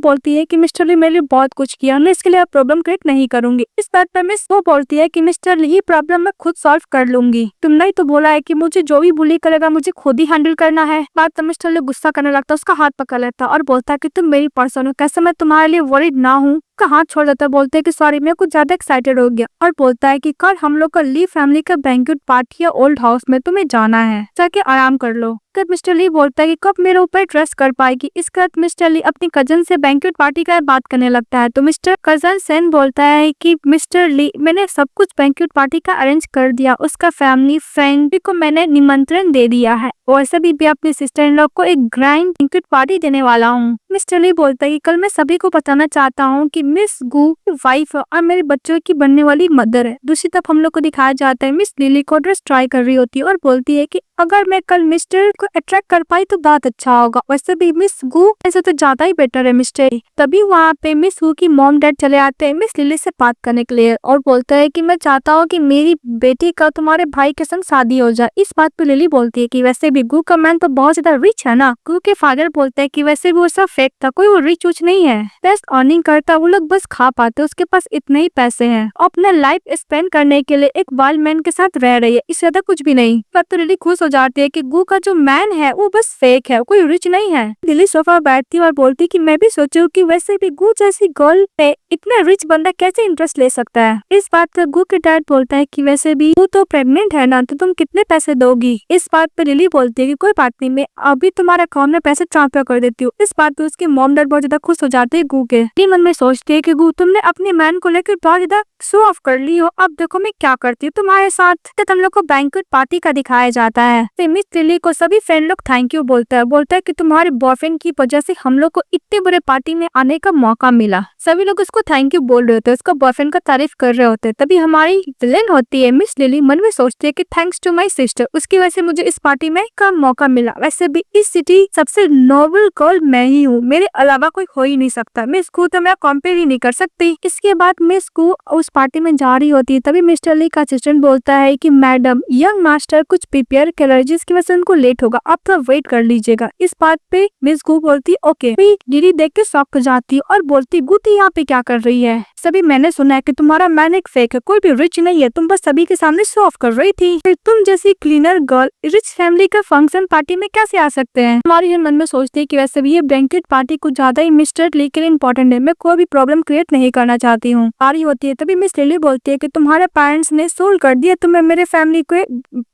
बोलती है कि मिस्टर ली मेरे लिए बहुत कुछ किया, मैं इसके लिए प्रॉब्लम क्रिएट नहीं करूंगी। इस बात पर मिस वो बोलती है कि मिस्टर ली प्रॉब्लम मैं खुद सॉल्व कर लूंगी, तुमने ही तो बोला है कि मुझे जो भी बुली करेगा मुझे खुद ही हैंडल करना है। बात तो मिस्टर ली गुस्सा करने लगता है, उसका हाथ पकड़ लेता है और बोलता है कि तुम मेरी पर्सन हो, कैसे मैं तुम्हारे लिए वरीड ना हूँ। का हाथ छोड़ देता है, बोलते हैं कि सॉरी मैं कुछ ज्यादा एक्साइटेड हो गया और बोलता है कि कल हम लोग का ली फैमिली का बैंक्वेट पार्टी है ओल्ड हाउस में, तुम्हें जाना है, जाके आराम कर लो। तब मिस्टर ली बोलता है कि कब मेरे ऊपर ट्रस्ट कर पाएगी। इसके बाद मिस्टर ली अपनी कजन से बैंक्वेट पार्टी का बात करने लगता है तो मिस्टर कजन सेन बोलता है कि मिस्टर ली मैंने सब कुछ बैंक्वेट पार्टी का अरेंज कर दिया, उसका फैमिली फ्रेंड को मैंने निमंत्रण दे दिया है, वैसे भी अपनी सिस्टर इन लॉ को एक ग्रैंड बैंक्वेट पार्टी देने वाला हूँ। मिस्टर ली बोलता है कि कल मैं सभी को बताना चाहता हूँ कि मिस गू वाइफ है और मेरे बच्चों की बनने वाली मदर है। दूसरी तरफ हम लोग को दिखाया जाता है मिस लिली को ड्रेस ट्राई कर रही होती है और बोलती है कि अगर मैं कल मिस्टर को अट्रैक्ट कर पाई तो बहुत अच्छा होगा, वैसे भी मिस गू ऐसे तो ज्यादा ही बेटर है मिस्टर। तभी वहाँ पे मिस गू की मॉम डैड चले आते हैं मिस लिली से बात करने के लिए और बोलता है कि मैं चाहता हूँ कि मेरी बेटी का तुम्हारे भाई के संग शादी हो जाए। इस बात पे लिली बोलती है कि वैसे भी गू का मैन तो बहुत ज्यादा रिच है ना। गू के फादर बोलते हैं कि वैसे भी वो सब फेक था, कोई वो रिच उच नहीं है, बेस्ट अर्निंग करता, वो लोग बस खा पाते, उसके पास इतने ही पैसे हैं, अपना लाइफ स्पेंड करने के लिए एक वाइल्ड मैन के साथ रह रही है, इससे ज्यादा कुछ भी नहीं। पर तो लिली खुश हो जाती है कि गू का जो मैन है वो बस फेक है, कोई रिच नहीं है। लिली सोफा बैठती और बोलती कि मैं भी सोचूं कि वैसे भी गू जैसी गर्ल पे इतना रिच बंदा कैसे इंटरेस्ट ले सकता है। इस बात पर गू के डैड बोलता है कि वैसे भी गू तो प्रेग्नेंट है ना, तो तुम कितने पैसे दोगी। इस बात पर लिली बोलती है कि कोई बात नहीं, मैं अभी तुम्हारे अकाउंट में पैसे ट्रांसफर कर देती हूँ। इस बात पर उसके मॉम डैड बहुत ज्यादा खुश हो जाते हैं गू के। मन में सोचते है कि गू तुमने अपने मैन को लेकर बहुत ज्यादा शो ऑफ कर ली हो, अब देखो मैं क्या करती हूँ तुम्हारे साथ। तुम लोग को बैंक्वेट पार्टी का दिखाया जाता है। तो मिस लिली को सभी फ्रेंड लोग थैंक यू बोलता है कि तुम्हारे बॉयफ्रेंड की वजह से हम लोग को इतने बड़े पार्टी में आने का मौका मिला। सभी लोग उसको थैंक यू बोल रहे होते हैं, उसका बॉयफ्रेंड का तारीफ कर रहे होते हैं। तभी हमारी विलेन होती है मिस लिली मन में सोचती है कि थैंक्स टू माई सिस्टर, उसकी वजह से मुझे इस पार्टी में का मौका मिला। वैसे भी इस सिटी सबसे नोबल गर्ल मैं ही हूँ, मेरे अलावा कोई हो ही नहीं सकता, मिस को तो मैं कंपेयर ही नहीं कर सकती। इसके बाद मिस को उस पार्टी में जा रही होती है तभी मिस्टर ली का असिस्टेंट बोलता है कि मैडम यंग मास्टर कुछ प्रिपेयर कर रहे हैं जिसकी वजह से उनको लेट होगा, आप थोड़ा वेट कर लीजिएगा। इस बात पे मिस गू बोलती ओके। दीदी देख के शॉक हो जाती और बोलती गुती यहाँ पे क्या कर रही है। सभी मैंने सुना है कि तुम्हारा मैन एक फेक है, कोई भी रिच नहीं है, तुम बस सभी के सामने शो ऑफ कर रही थी। फिर तुम जैसी क्लीनर गर्ल रिच फैमिली का फंक्शन पार्टी में कैसे आ सकते हैं। हमारी मन में सोचती है कि वैसे भी ये बैंक्वेट पार्टी कुछ ज्यादा ही मिस्टर ली के लिए इम्पोर्टेंट है, मैं कोई भी प्रॉब्लम क्रिएट नहीं करना चाहती हूँ। आ रही होती है तभी मिस लिली बोलती है कि तुम्हारे पेरेंट्स ने सोल्ड कर दिया तुम्हें मेरे फैमिली को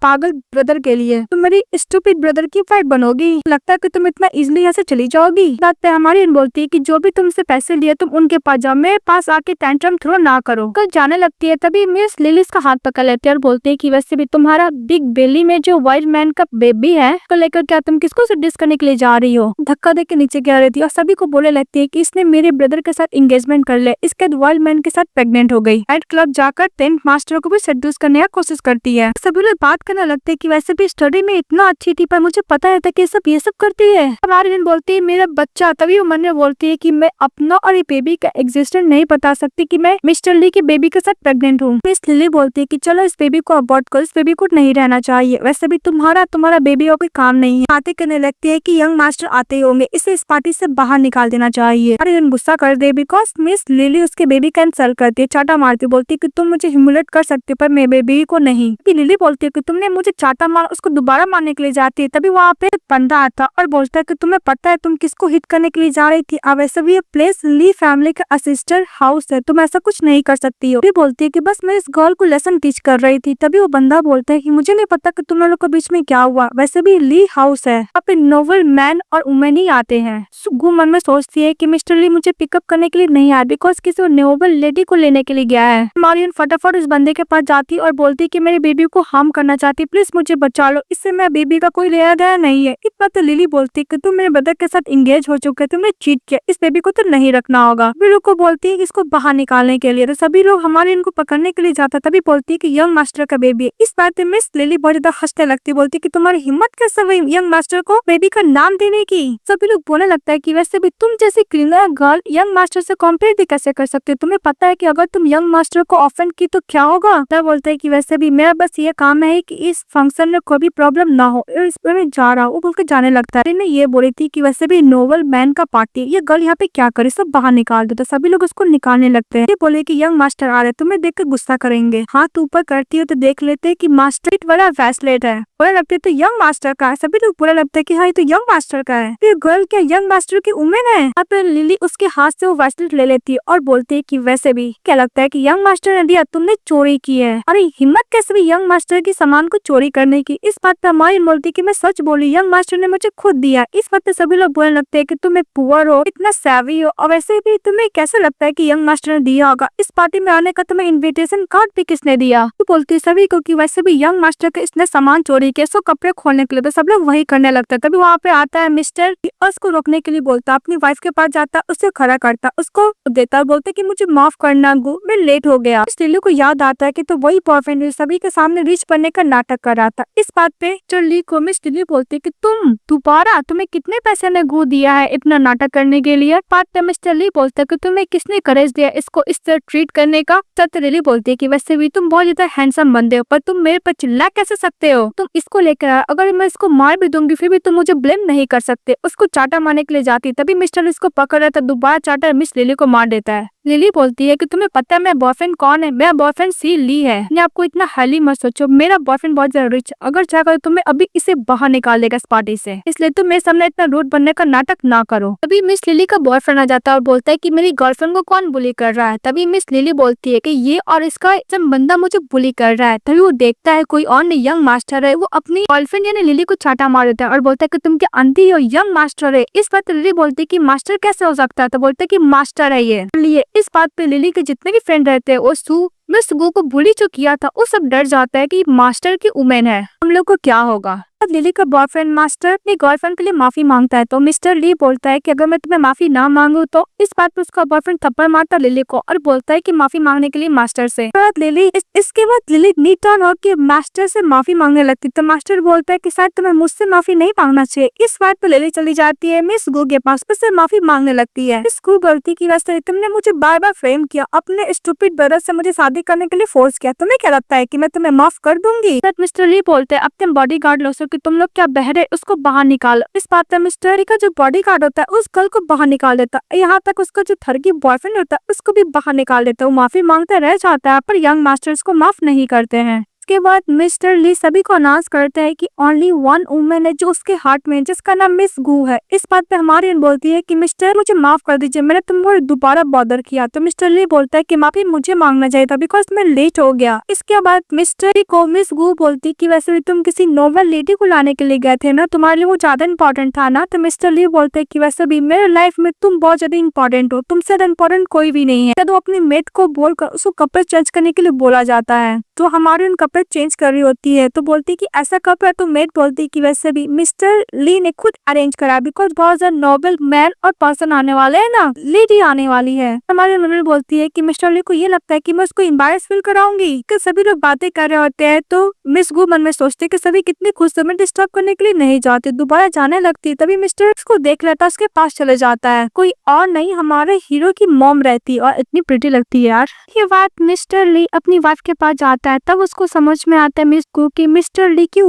पागल ब्रदर के लिए, तुम मेरी स्टूपिड ब्रदर की वाइफ बनोगी, लगता है कि तुम इतना इजिली यहाँ से चली जाओगी। बात पे हमारी बोलती है कि जो भी तुमसे पैसे लिए तुम उनके पास जाओ, मेरे पास आके टेंट्रम थ्रो ना करो। कल जाने लगती है तभी मिस लिली का हाथ पकड़ लेती है और बोलती है कि वैसे भी तुम्हारा बिग बेली में जो वाइल्ड मैन का बेबी है को लेकर क्या तुम किसको सेड्यूस करने के लिए जा रही हो। धक्का दे के नीचे गिरा रहती है और सभी को बोले लगती है कि इसने मेरे ब्रदर के साथ एंगेजमेंट कर ले, इसके बाद वाइल्ड मैन के साथ प्रेग्नेंट हो गई। नाइट क्लब जाकर 10th मास्टर को भी सेड्यूस करने की कोशिश करती है। सभी लोग बात करने लगते हैं कि वैसे भी स्टडी में इतना अच्छी थी पर मुझे पता है था कि ये सब करती है। हमारी बोलती है मेरा बच्चा, तभी वो मन में बोलती है कि मैं अपना और ये बेबी का एग्जिस्टेंस नहीं बता सकती कि मैं मिस्टर ली के बेबी के साथ प्रेग्नेंट हूँ। मिस लिली बोलती है कि चलो इस बेबी को अबॉर्ट करो, इस बेबी को नहीं रहना चाहिए, वैसे भी तुम्हारा बेबी का कोई काम नहीं है। बातें करने लगती है कि यंग मास्टर आते होंगे, इसे इस पार्टी से बाहर निकाल देना चाहिए। अरे गुस्सा कर दे बिकॉज मिस लिली उसके बेबी का इंसल्ट करती है, चाटा मारती, बोलती है कि तुम मुझे ह्यूमिलेट कर सकते हो पर मेरे बेबी को नहीं। लिली बोलती है कि तुमने मुझे चाटा मारा, उसको दोबारा मारने के लिए जाती है। तभी वहाँ पे बंदा आता और बोलता है कि तुम्हें पता है तुम किसको हिट करने के लिए जा रही थी। अब वैसे भी ये प्लेस ली फैमिली का असिस्टेंट हाउस है, तुम ऐसा कुछ नहीं कर सकती हो। भी बोलती है कि बस मैं इस गर्ल को लेसन टीच कर रही थी। तभी वो बंदा बोलता है कि मुझे नहीं पता कि तुम लोग के बीच में क्या हुआ, वैसे भी ली हाउस है, यहाँ पे नोबल मैन और वुमेन ही आते हैं। गू मन में सोचती है कि मिस्टर ली मुझे पिकअप करने के लिए नहीं आया बिकॉज किसी नोबल लेडी को लेने के लिए गया है। मारियन फटाफट उस बंदे के पास जाती और बोलती कि मेरे बेबी को हार्म करना चाहती, प्लीज मुझे बचा निकालो, इससे मैं बेबी का कोई लेना देना नहीं है। इस बात तो लिली बोलती है कि तुम मेरे ब्रदर के साथ इंगेज हो चुके, तुमने चीट किया, इस बेबी को तो नहीं रखना होगा। बिल्लू को बोलती है कि इसको बाहर निकालने के लिए, तो सभी लोग हमारे इनको पकड़ने के लिए जाता, तभी बोलती है कि यंग मास्टर का बेबी है। इस बात पे मिस लिली बहुत ज्यादा हंसने लगती, बोलती कि तुम्हारी हिम्मत कैसे हुई यंग मास्टर को बेबी का नाम देने की। सभी लोग बोलने लगता है कि वैसे भी तुम जैसी क्लीनर गर्ल यंग मास्टर से कंपेयर भी कैसे कर सकते हो, तुम्हें पता है कि अगर तुम यंग मास्टर को ऑफेंड की तो क्या होगा। तब बोलते है कि वैसे भी मेरा बस ये काम है कि इस फंक्शन में कोई भी प्रॉब्लम ना हो, इस पे मैं जा रहा हूँ, वो बोल के जाने लगता है। ने ये बोली थी कि वैसे भी नोबल मैन का पार्टी, ये गर्ल यहाँ पे क्या करे, सब बाहर निकाल दो। तो सभी लोग उसको निकालने लगते हैं। ये बोले कि यंग मास्टर आ रहे, तुम्हें देख कर गुस्सा करेंगे, हाथ ऊपर करती हो तो देख लेते हैं कि मास्टर बड़ा वैसलेट है, बुरा लगता है तो यंग मास्टर का है। सभी लोग बुरा लगता है कि हाँ ये तो यंग मास्टर का है, ये गर्ल क्या यंग मास्टर की उम्र है। यहाँ पे लिली उसके हाथ से वो वैसलेट ले लेती है और बोलती है कि वैसे भी क्या लगता है कि यंग मास्टर ने दिया, तुमने चोरी की है। अरे हिम्मत कैसे भी यंग मास्टर की सामान को चोरी करने की। इस बात पे हमारी बोलती है कि मैं सच बोली, यंग मास्टर ने मुझे खुद दिया। इस बात पे सभी लोग बोलने लगते हैं कि तुम एक पुअर हो, इतना सैवी हो, और वैसे भी तुम्हें कैसे लगता है कि यंग मास्टर ने दिया होगा, इस पार्टी में आने का तुम्हें इन्विटेशन कार्ड भी किसने दिया। तो बोलती है सभी को कि वैसे भी यंग मास्टर के इसने सामान चोरी किया, इसको कपड़े खोलने के लिए, तो सब लोग वही करने लगता है। तभी वहाँ पे आता है मिस्टर, उसको रोकने के लिए बोलता, अपनी वाइफ के पास जाता, उससे खड़ा करता, उसको देता, बोलते कि मुझे माफ करना गो, मैं लेट हो गया। लिली को याद आता है कि तो वही बॉयफ्रेंड सभी के सामने रिच बनने का नाटक कर रहा था। इस बात पे लिली को मिस लिली बोलती कि तुम दोबारा, तुम्हें कितने पैसे ने गो दिया है इतना नाटक करने के लिए। बात पे मिस्टर ली बोलता है कि तुम्हें किसने करेज दिया इसको इस तरह ट्रीट करने का। तब लिली बोलती है कि वैसे भी तुम बहुत ज्यादा हैंडसम बंदे हो, पर तुम मेरे पर चिल्ला कैसे सकते हो, तुम इसको लेकर आए, अगर मैं इसको मार भी दूंगी फिर भी तुम मुझे ब्लेम नहीं कर सकते। उसको चाटा मारने के लिए जाती, तभी मिस्टर इसको पकड़ रहा था, दोबारा चाटा मिस लिली को मार देता है। लिली बोलती है कि तुम्हें पता है मेरा बॉयफ्रेंड कौन है, मेरा बॉयफ्रेंड सी ली है। आपको इतना हाईली मत सोचो, मेरा बॉयफ्रेंड बहुत ज्यादा रिच, अगर चाहे तो मैं अभी इसे बाहर निकाल देगा इस पार्टी से, इसलिए तुम मेरे सामने इतना रूड बनने का नाटक ना करो। तभी मिस लिली का बॉयफ्रेंड आ जाता है और बोलता है कि मेरी गर्लफ्रेंड को कौन बुली कर रहा है। तभी मिस लिली बोलती है कि ये और इसका जब बंदा मुझे बुली कर रहा है। तभी वो देखता है कोई और यंग मास्टर है, वो अपनी गर्लफ्रेंड यानी लिली को चाटा मार देता है और बोलता है कि तुम क्या अंधी हो, यंग मास्टर है। इस बात लिली बोलती है कि मास्टर कैसे हो सकता है, तो बोलते है कि मास्टर है ये। इस बात पे लिली के जितने भी फ्रेंड रहते हैं वो मिस गो को बुली जो किया था वो सब डर जाता है कि मास्टर की उमेन है, हम लोग को क्या होगा। लिली का बॉयफ्रेंड मास्टर अपनी गर्लफ्रेंड के लिए माफी मांगता है, तो मिस्टर ली बोलता है कि अगर मैं तुम्हें माफी ना मांगू तो। इस बात पर उसका बॉयफ्रेंड थप्पड़ मारता लिली को और बोलता है कि माफी मांगने के लिए मास्टर से। इसके बाद लिली नीट टर्न होकर मास्टर से माफी मांगने लगती, तो मास्टर बोलता है कि शायद तुम्हें मुझसे माफी नहीं मांगना चाहिए। इस बात पर लिली चली जाती है मिस गो के पास, उससे माफी मांगने लगती है। मिस गो बोलती कि वैसे तुमने मुझे बार बार फ्रेम किया, अपने स्टूपिड ब्रदर से मुझे शादी करने के लिए फोर्स किया, तुम्हें क्या लगता है कि मैं तुम्हें माफ कर दूंगी। मिस्टर ली बोलते हैं अपने बॉडी गार्ड लोग कि तुम लोग क्या बहरे, उसको बाहर निकालो। इस बात पर मिस्टर ली का जो बॉडी गार्ड होता है उस गर्ल को बाहर निकाल देता है, यहाँ तक उसका जो थर्गी बॉयफ्रेंड होता है उसको भी बाहर निकाल देता है। वो माफी मांगते रह जाता है पर यंग मास्टर्स को माफ नहीं करते हैं। इसके बाद मिस्टर ली सभी को अनाउंस करते हैं कि ओनली वन वुमन है जो उसके हार्ट में, जिसका नाम मिस गू है। इस बात पे हमारी बोलती है कि मिस्टर मुझे माफ कर दीजिए, मैंने तुमको दोबारा बॉदर किया। तो मिस्टर ली बोलता है कि माफी मुझे मांगना चाहिए था बिकॉज मैं लेट हो गया। इसके बाद मिस्टर ली को मिस गू बोलती कि वैसे भी तुम किसी नोबल लेडी को लाने के लिए गए थे ना, तुम्हारे लिए वो ज्यादा इंपॉर्टेंट था ना। तो मिस्टर ली बोलते है कि वैसे भी मेरे लाइफ में तुम बहुत ज्यादा इंपॉर्टेंट हो, तुमसे इम्पोर्टेंट कोई भी नहीं है। तो अपनी मेट को बोलकर उसको कपड़े चेंज करने के लिए बोला जाता है, तो हमारे उन कपड़े चेंज कर रही होती है। तो बोलती कि ऐसा कपड़ा, तो मेट बोलती कि वैसे भी मिस्टर ली ने खुद अरेंज करा बिकॉज बहुत ज्यादा नोबल मैन और पर्सन आने वाले है ना, लेडी आने वाली है। हमारी मम्मी बोलती है कि मिस्टर ली को ये लगता है कि मैं उसको एम्बैरेस फील कराऊंगी, कि सभी लोग बातें कर रहे होते हैं। तो मिस गू मन में सोचते कि सभी कितने खुश हैं, मैं डिस्टर्ब करने के लिए नहीं जाते, दोबारा जाने लगती है। तभी मिस्टर उसको देख लेता, उसके पास चले जाता है, कोई और नहीं हमारे हीरो की मॉम रहती और इतनी प्रिटी लगती है यार। ये बात मिस्टर ली अपनी वाइफ के पास जाता है, तब उसको समझ में आता है मिस गू की मिस्टर ली की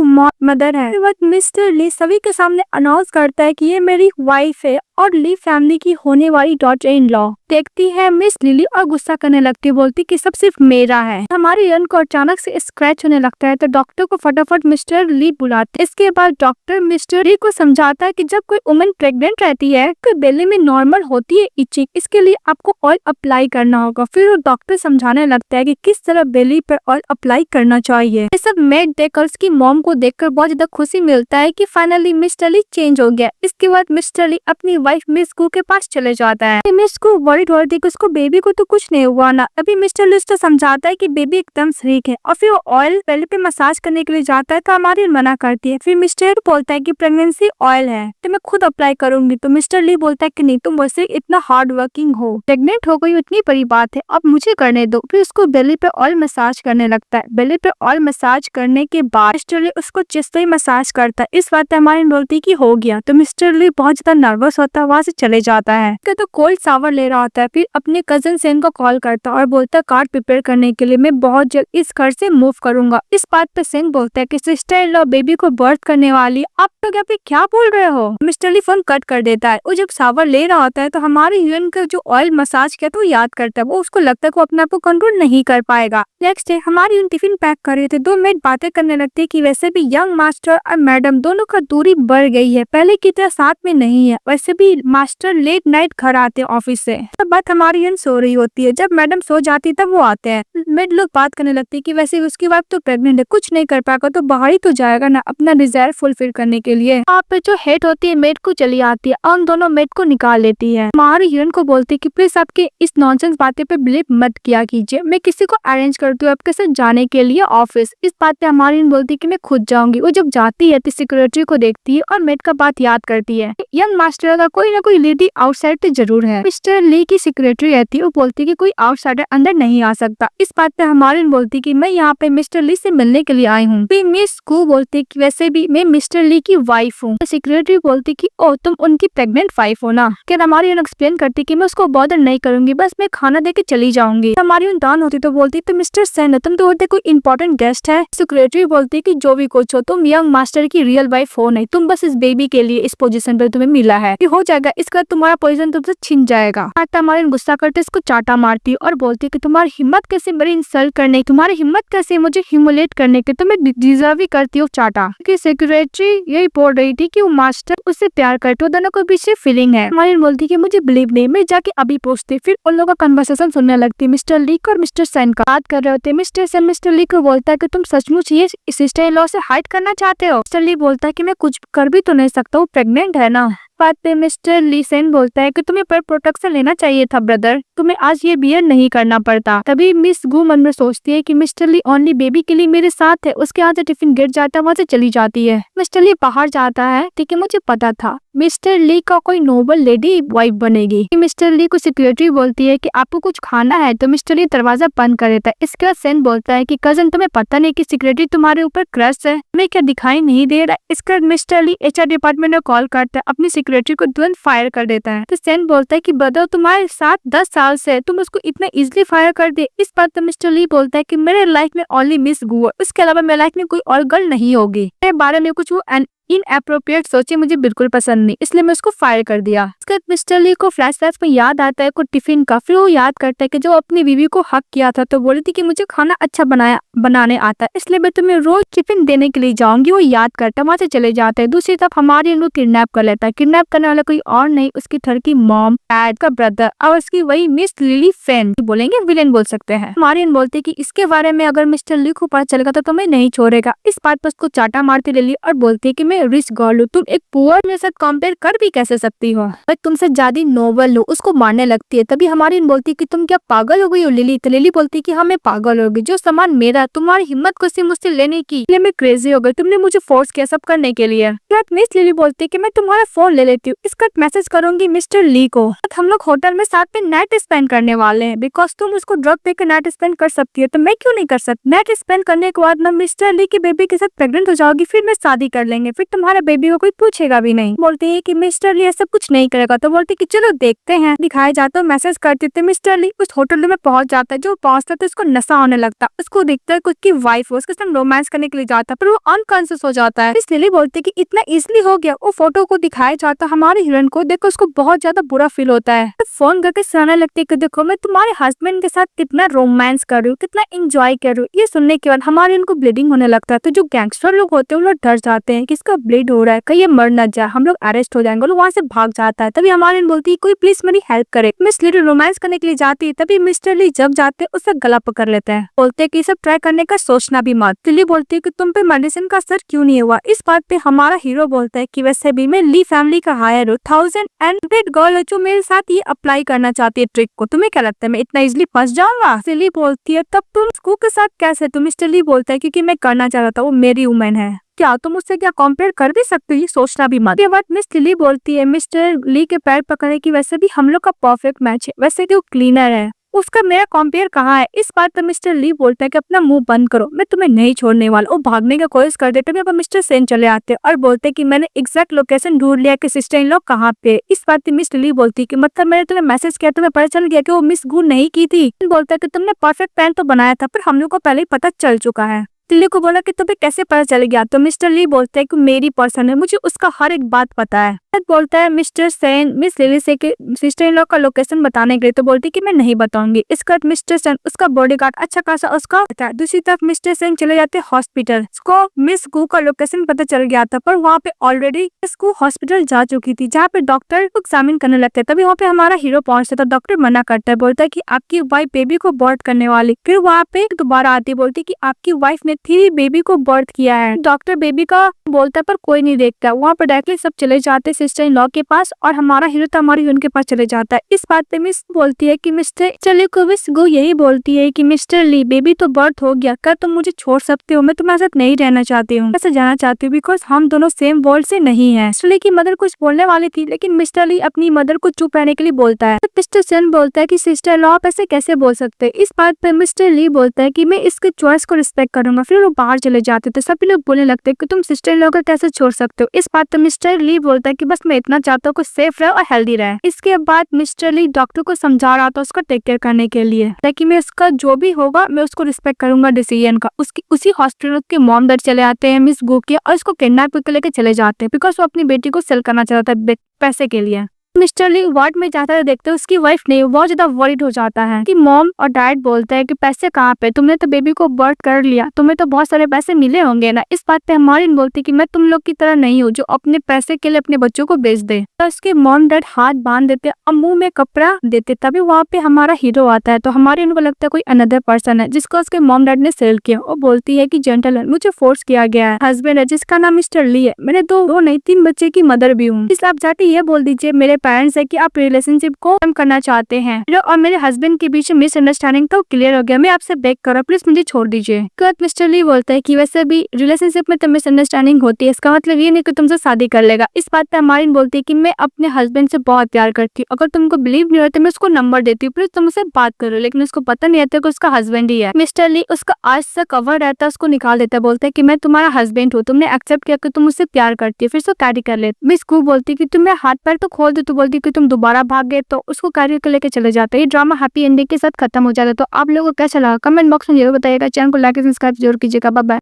मदर है। मिस्टर ली सभी के सामने अनाउंस करता है कि ये मेरी वाइफ है और ली फैमिली की होने वाली डॉटर इन लॉ। देखती है मिस लिली और गुस्सा करने लगती है, बोलती कि सब सिर्फ मेरा है। हमारे यन को अचानक से स्क्रैच होने लगता है, तो डॉक्टर को फटाफट मिस्टर ली बुलाते। इसके बाद डॉक्टर मिस्टर ली को समझाता है कि जब कोई वुमन प्रेग्नेंट रहती है तो बेली में नॉर्मल होती है इचिंग, इसके लिए आपको ऑयल अप्लाई करना होगा। फिर वो डॉक्टर समझाने लगता है कि किस तरह बेली पर ऑयल अप्लाई करना चाहिए। ये सब मेड देखकर उसकी मॉम को देखकर बहुत ज्यादा खुशी मिलता है कि फाइनली मिस्टर ली चेंज हो गया। इसके बाद मिस्टर ली अपनी वाइफ मिस गू के पास चले जाता है। मिस गू वरीड होती है कि उसको बेबी को तो कुछ नहीं हुआ ना। अभी मिस्टर ली तो समझाता है कि बेबी एकदम ठीक है और फिर वो ऑयल पहले पे मसाज करने के लिए जाता है तो हमारी मना करती है। फिर मिस्टर बोलता है कि प्रेगनेंसी ऑयल है तो मैं खुद अप्लाई करूंगी। तो मिस्टर ली बोलता है कि नहीं, तुम वैसे इतना हार्ड वर्किंग हो, प्रेग्नेंट हो गई इतनी बड़ी बात है, अब मुझे करने दो। फिर उसको बेली पे ऑयल मसाज करने लगता है। बेली पे ऑयल मसाज करने के बाद मिस्टर ली उसको चेस्ट पे मसाज करता है। इस बात पे हमारी बोलती है कि हो गया। तो मिस्टर ली बहुत ज्यादा नर्वस होता है, वहाँ से चले जाता है। तो कोल्ड शावर ले रहा होता है। फिर अपने कजन सेन को कॉल करता है और बोलता है कार्ड प्रिपेयर करने के लिए, मैं बहुत जल्द इस घर से मूव करूंगा। इस बात पे सेन बोलता है कि सिस्टर इन लॉ बेबी को बर्थ करने वाली, आप लोग यहाँ पे क्या बोल रहे हो। मिस्टर ली फोन कट कर देता है। वो जब शावर ले रहा होता है तो हमारे हीरोइन का जो ऑयल मसाज किया तो याद करता है। वो उसको लगता है कि वो अपने आप को कंट्रोल नहीं कर पाएगा। नेक्स्ट डे हमारी टिफिन पैक कर रहे थे। दो मेड बातें करने लगती है कि वैसे भी यंग मास्टर और मैडम दोनों का दूरी बढ़ गई है, पहले की तरह साथ में नहीं है। वैसे भी मास्टर लेट नाइट घर आते हैं ऑफिस से। तब बात हमारी हीरोइन सो रही होती है। जब मैडम सो जाती है तब वो आते हैं। मेड लोग बात करने लगती है कि वैसे उसकी वाइफ तो प्रेग्नेंट है, कुछ नहीं कर पाएगा तो बाहर ही तो जाएगा ना अपना डिजायर फुलफिल करने के लिए। वहाँ पे जो हेड होती है मेड को चली आती है और उन दोनों मेड को निकाल लेती है। हमारी हीरोइन को बोलती है कि प्लीज आपके इस नॉनसेंस बातें पे बिलीव मत किया कीजिए, मैं किसी को अरेंज करती हूँ आपके साथ जाने के लिए ऑफिस। इस बात पे हमारी हीरोइन बोलती है कि मैं खुद जाऊंगी। वो जब जाती है तो सिक्योरिटी को देखती है और मेड का बात याद करती है। यंग मास्टर का कोई ना कोई लेडी आउटसाइड तो जरूर है। मिस्टर ली की सिक्योरिटी रहती है, वो बोलती है कि कोई आउटसाइडर अंदर नहीं आ सकता। इस बात पे हमारी बोलती है कि मैं यहाँ पे मिस्टर ली से मिलने के लिए आई हूँ। फिर मिस कू बोलती है कि वैसे भी मैं मिस्टर ली की वाइफ हूँ। सिक्योरिटी बोलती कि ओ तुम उनकी प्रेग्नेंट वाइफ हो ना। फिर हमारी एक्सप्लेन करती कि मैं उसको बॉदर नहीं करूंगी, बस मैं खाना दे के चली जाऊंगी। हमारी दान होती तो बोलती तो मिस्टर सेन तुम तो होते कोई इंपॉर्टेंट गेस्ट है। सिक्योरिटी बोलती कि जो भी कुछ हो तुम यंग मास्टर की रियल वाइफ हो नहीं, तुम बस इस बेबी के लिए इस पोजीशन पर तुम्हें मिला है, हो जाएगा इसका तुम्हारा पोजीशन तुमसे छिन जाएगा। हमारे गुस्सा करते इसको चाटा मारती और बोलती कि तुम्हारी हिम्मत कैसे मेरी इंसल्ट करने, तुम्हारी हिम्मत कैसे मुझे ह्यूमिलेट करने की, तुम्हें डिजर्व ही करती हो चाटा। क्योंकि सेक्रेटरी यही बोल रही थी कि वो मास्टर उससे प्यार करते हो, दोनों को पीछे फीलिंग है। हमारी बोलती कि मुझे बिलीव नहीं, मैं जाके अभी पूछती। फिर उन लोगों का कन्वर्सेशन सुनने लगती। मिस्टर लीक और मिस्टर सेन का बात कर रहे होते। मिस्टर सेन मिस्टर ली को बोलता है कि तुम सचमुच ये सिस्टर इन लॉ से हाइड करना चाहते हो। मिस्टर ली बोलता है कि मैं कुछ कर भी तो नहीं सकता हूँ, प्रेग्नेंट है ना। बात पे मिस्टर ली सेन बोलता है कि तुम्हें पर प्रोटेक्शन लेना चाहिए था ब्रदर, तुम्हें आज ये बियर नहीं करना पड़ता। तभी मिस गू मन में सोचती है कि मिस्टर ली ओनली बेबी के लिए मेरे साथ है। उसके हाथ से टिफिन गिर जाता है, वहाँ से चली जाती है। मिस्टर ली बाहर जाता है। ठीक है, मुझे पता था मिस्टर ली का कोई नोबल लेडी वाइफ बनेगी। मिस्टर ली को सिक्योरिटी बोलती है कि आपको कुछ खाना है, तो मिस्टर ली दरवाजा बंद कर देता है। इसके बाद सेन बोलता है कि कजन तुम्हें पता नहीं कि सिक्योरिटी तुम्हारे ऊपर क्रश है, तुम्हें क्या दिखाई नहीं दे रहा। इसके बाद मिस्टर ली HR डिपार्टमेंट में कॉल करता है, अपनी सिक्योरिटी को तुरंत फायर कर देता है। तो सेन बोलता है कि ब्रदर तुम्हारे साथ 10 साल से तुम उसको इतना इजिली फायर कर दे। इस बात पर मिस्टर ली बोलता है कि मेरे लाइफ में ओनली मिस गू है, उसके अलावा मेरे लाइफ में कोई और गर्ल नहीं होगी। मेरे बारे में कुछ वो इनअप्रोप्रिएट सोचे मुझे बिल्कुल पसंद नहीं, इसलिए मैं उसको फायर कर दिया। इसके बाद मिस्टर ली को फ्लैशबैक में याद आता है कुछ टिफिन का। फिर वो याद करता है कि जो अपनी बीवी को हक किया था तो बोली थी कि मुझे खाना अच्छा बनाने आता है, इसलिए मैं तुम्हें रोज टिफिन देने के लिए जाऊंगी। वो याद करता है, वहाँ से चले जाते हैं। दूसरी तरफ हमारी इनको किडनैप कर लेता है। किडनैप करने वाला कोई और नहीं, उसकी थर की मॉम, डैड का ब्रदर और उसकी वही मिस लिली फैन, बोलेंगे विलेन बोल सकते हैं। हमारी बोलती है कि इसके बारे में अगर मिस्टर ली को पता चलेगा तो तुम्हें नहीं छोड़ेगा। इस बात पर उसको चाटा मारती लिली और बोलती है कि मैं रिच गर्ल हूँ, तुम एक पुअर मेरे साथ कंपेयर कर भी कैसे सकती हो, मैं तुमसे ज्यादा नोबल हूँ। उसको मारने लगती है। तभी हमारी बोलती है कि तुम क्या पागल हो गई हो लिली। तो लिली बोलती है कि हाँ मैं पागल हो गई, जो सामान मेरा, तुम्हारी हिम्मत को मुझसे लेने की, इसलिए मैं क्रेजी हो गई, तुमने मुझे फोर्स किया सब करने के लिए। मिस लिली बोलती है कि मैं तुम्हारा फोन ले लेती हूँ, इसका मैसेज करूंगी मिस्टर ली को। हम लोग होटल में साथ में नाइट स्पेंड करने वाले हैं, बिकॉज तुम उसको ड्रग देकर नाइट स्पेंड कर सकती है तो मैं क्यों नहीं कर सकती। नाइट स्पेंड करने के बाद मैं मिस्टर ली की बेबी के साथ प्रेग्नेंट हो जाओगी, फिर मैं शादी कर लेंगे, फिर तुम्हारा बेबी को कोई पूछेगा भी नहीं। बोलती है कि मिस्टर ली ऐसा कुछ नहीं करेगा। तो बोलती कि चलो देखते हैं। दिखाया जाता है मैसेज करते थे। मिस्टर ली उस होटल में पहुंच जाता है। जो पहुंचता तो उसको नशा होने लगता, उसको दिखता है खुद की वाइफ हो, उसके साथ रोमांस करने के लिए जाता पर वो अनकॉन्शियस हो जाता है। इस लिली बोलती है कि इतना इजीली हो गया। वो फोटो को दिखाया जाता हमारे हीरोइन को, देखो उसको बहुत ज्यादा बुरा फील होता है। तो फोन करके सुनाने लगती है कि देखो मैं तुम्हारे हस्बैंड के साथ कितना रोमांस कर रही हूँ, कितना एंजॉय कर रही हूँ। ये सुनने के बाद हमारे उनको ब्लीडिंग होने लगता है। तो जो गैंगस्टर लोग होते हैं वो लोग डर जाते हैं कि इसका का ब्लीड हो रहा है, कहीं ये मर न जाए, हम लोग अरेस्ट हो जाएंगे। वहाँ से भाग जाता है। तभी हमारी बोलती है कोई प्लीज मेरी हेल्प करे। मिस ली रोमांस करने के लिए जाती है। तभी मिस्टर ली जब जाते उसका गला पकड़ लेते हैं। बोलते कि सब ट्राई करने का सोचना भी मत। लिली बोलती है कि तुम पे मेडिसिन का असर क्यों नहीं हुआ। इस बात पे हमारा हीरो बोलता है कि वैसे भी मैं ली फैमिली का हायर हूँ, 1000 गर्ल जो मेरे साथ ये अप्लाई करना चाहती है ट्रिक को। तुम्हें क्या लगता है मैं इतना इजिली फंस जाऊंगा। लिली बोलती है तब तुम स्कूल के साथ कैसे। तो मिस्टर ली बोलता है क्योंकि मैं करना चाह रहा था, वो मेरी वुमेन है, क्या तुम उससे क्या कंपेयर कर भी सकते हो, ये सोचना भी मत। ये बात मिस लिली बोलती है मिस्टर ली के पैर पकड़े कि वैसे भी हम लोग का परफेक्ट मैच है, वैसे भी वो क्लीनर है, उसका मेरा कंपेयर कहाँ है। इस बात पर मिस्टर ली बोलता है कि अपना मुंह बंद करो, मैं तुम्हें नहीं छोड़ने वाला। वो भागने का कोशिश कर देते हैं। मिस्टर सेन चले आते और बोलते कि मैंने एग्जैक्ट लोकेशन ढूंढ लिया कि सिस्टर इन लोग कहाँ पे। इस बात पे मिस्टर ली बोलती कि मतलब मैंने तुम्हें मैसेज किया, तुम्हें पता चल गया कि वो मिस गू नहीं की थी। बोलता है कि तुमने परफेक्ट प्लान तो बनाया था पर हम लोग को पहले ही पता चल चुका है। लिली को बोला कि तुम्हें कैसे पता चल गया। तो मिस्टर ली बोलते हैं कि मेरी पर्सन है, मुझे उसका हर एक बात पता है। बोलता है मिस्टर सेन मिस लिली से कि सिस्टर इन लॉ का लोकेशन बताने के लिए। तो बोलती कि मैं नहीं बताऊंगी। इसका मिस्टर सेन उसका बॉडीगार्ड अच्छा खासा उसका होता है। दूसरी तरफ मिस्टर सेन चले जाते हॉस्पिटल। उसको मिस गू का लोकेशन पता चल गया था पर वहाँ पे ऑलरेडी मिस गू हॉस्पिटल जा चुकी थी जहाँ पे डॉक्टर एग्जामिन करने लगते हैं। तभी वहाँ पे हमारा हीरो पहुंचता था। डॉक्टर मना करता है, बोलता है कि आपकी वाइफ बेबी को बर्थ करने वाली। फिर वहाँ पे दोबारा आती बोलती कि आपकी वाइफ ने 3 बेबी को बर्थ किया है। डॉक्टर बेबी का बोलता है पर कोई नहीं देखता। वहाँ पर डायरेक्टली सब चले जाते सिस्टर इन लॉ के पास और हमारा हीरो तो हमारी उनके पास चले जाता है। इस बात पे मिस बोलती है कि मिस्टर ली को मिस गो यही बोलती है कि मिस्टर ली बेबी तो बर्थ हो गया, क्या तुम मुझे छोड़ सकते हो, मैं तुम्हारे साथ नहीं रहना चाहती हूँ, ऐसे जाना चाहती हूँ बिकॉज हम दोनों सेम वर्ल्ड से नहीं है। मिस्टर ली की मदर कुछ बोलने वाली थी लेकिन मिस्टर ली अपनी मदर को चुप रहने के लिए बोलता है। तो मिस्टर सेन बोलता है कि सिस्टर लॉ आप ऐसे कैसे बोल सकते। इस बात पे मिस्टर ली बोलता है कि मैं इसके चॉइस को रिस्पेक्ट करूंगा। फिर वो बाहर चले जाते थे। सभी लोग बोलने लगते हैं कि तुम सिस्टर लॉ को कैसे छोड़ सकते हो। इस बात पे मिस्टर ली बोलता है कि बस मैं इतना चाहता हूँ कि सेफ रहे और हेल्दी रहे। इसके बाद मिस्टर ली डॉक्टर को समझा रहा था उसको टेक केयर करने के लिए ताकि मैं उसका जो भी होगा मैं उसको रिस्पेक्ट करूंगा डिसीजन का। उसकी उसी हॉस्पिटल के मॉम डैड चले आते हैं मिस गो के और उसको किडनैप करके लेके चले जाते हैं बिकॉज वो अपनी बेटी को सेल करना चाहता है पैसे के लिए। मिस्टर ली वार्ड में जाता है, देखते हैं उसकी वाइफ नहीं, बहुत ज्यादा वरीड हो जाता है कि मॉम और डैड बोलते हैं कि पैसे कहाँ पे, तुमने तो बेबी को बर्थ कर लिया, तुम्हें तो बहुत सारे पैसे मिले होंगे ना। इस बात पे हमारी बोलती कि मैं तुम लोग की तरह नहीं हूँ जो अपने पैसे के लिए अपने बच्चों को बेच दे। तो उसके मॉम डैड हाथ बांध देते और मुंह में कपड़ा देते। तभी वहाँ पे हमारा हीरो आता है तो हमारे उनको लगता है कोई अनदर पर्सन है जिसको उसके मॉम डैड ने सेल किया। वो बोलती है कि जेंटलमैन मुझे फोर्स किया गया है, हस्बैंड है जिसका नाम मिस्टर ली है, मैंने दो नहीं 3 बच्चे की मदर भी हूँ, इसलिए आप जाके ये बोल दीजिए मेरे पेरेंट्स है कि आप रिलेशनशिप को खत्म करना चाहते हैं और मेरे हस्बैंड के बीच मिसअंडरस्टैंडिंग तो क्लियर हो गया, मैं आपसे बेग कर रहा हूं, प्लीज मुझे छोड़ दीजिए। मिस्टर ली बोलता है कि वैसे भी रिलेशनशिप में तो मिसअंडरस्टैंडिंग होती है, इसका मतलब ये नहीं कि तुमसे शादी कर लेगा। इस बात पे हमारी बोलती है कि मैं अपने हस्बैंड से बहुत प्यार करती हूँ, अगर तुमको बिलीव नहीं होता मैं उसको नंबर देती हूँ, प्लीज तुम उससे बात करो। लेकिन उसको पता नहीं रहता कि उसका हस्बैंड ही है। मिस्टर ली उसका आज से कवर रहता है उसको निकाल देता है, बोलता है कि मैं तुम्हारा हस्बैंड हूँ, तुमने एक्सेप्ट किया कि तुम मुझसे प्यार करती है, फिर उसको कैरी कर ले। मिस को बोलती कि तुम्हें हाथ पैर तो खोल दे, तो बोलती कि तुम दोबारा भाग गए, तो उसको कैरियर को लेकर चले जाते हैं। ड्रामा हैप्पी एंडिंग के साथ खत्म हो जाता है। तो आप लोगों को कैसा लगा कमेंट बॉक्स में जरूर बताइएगा। चैनल को लाइक सब्सक्राइब जरूर कीजिएगा। Bye bye.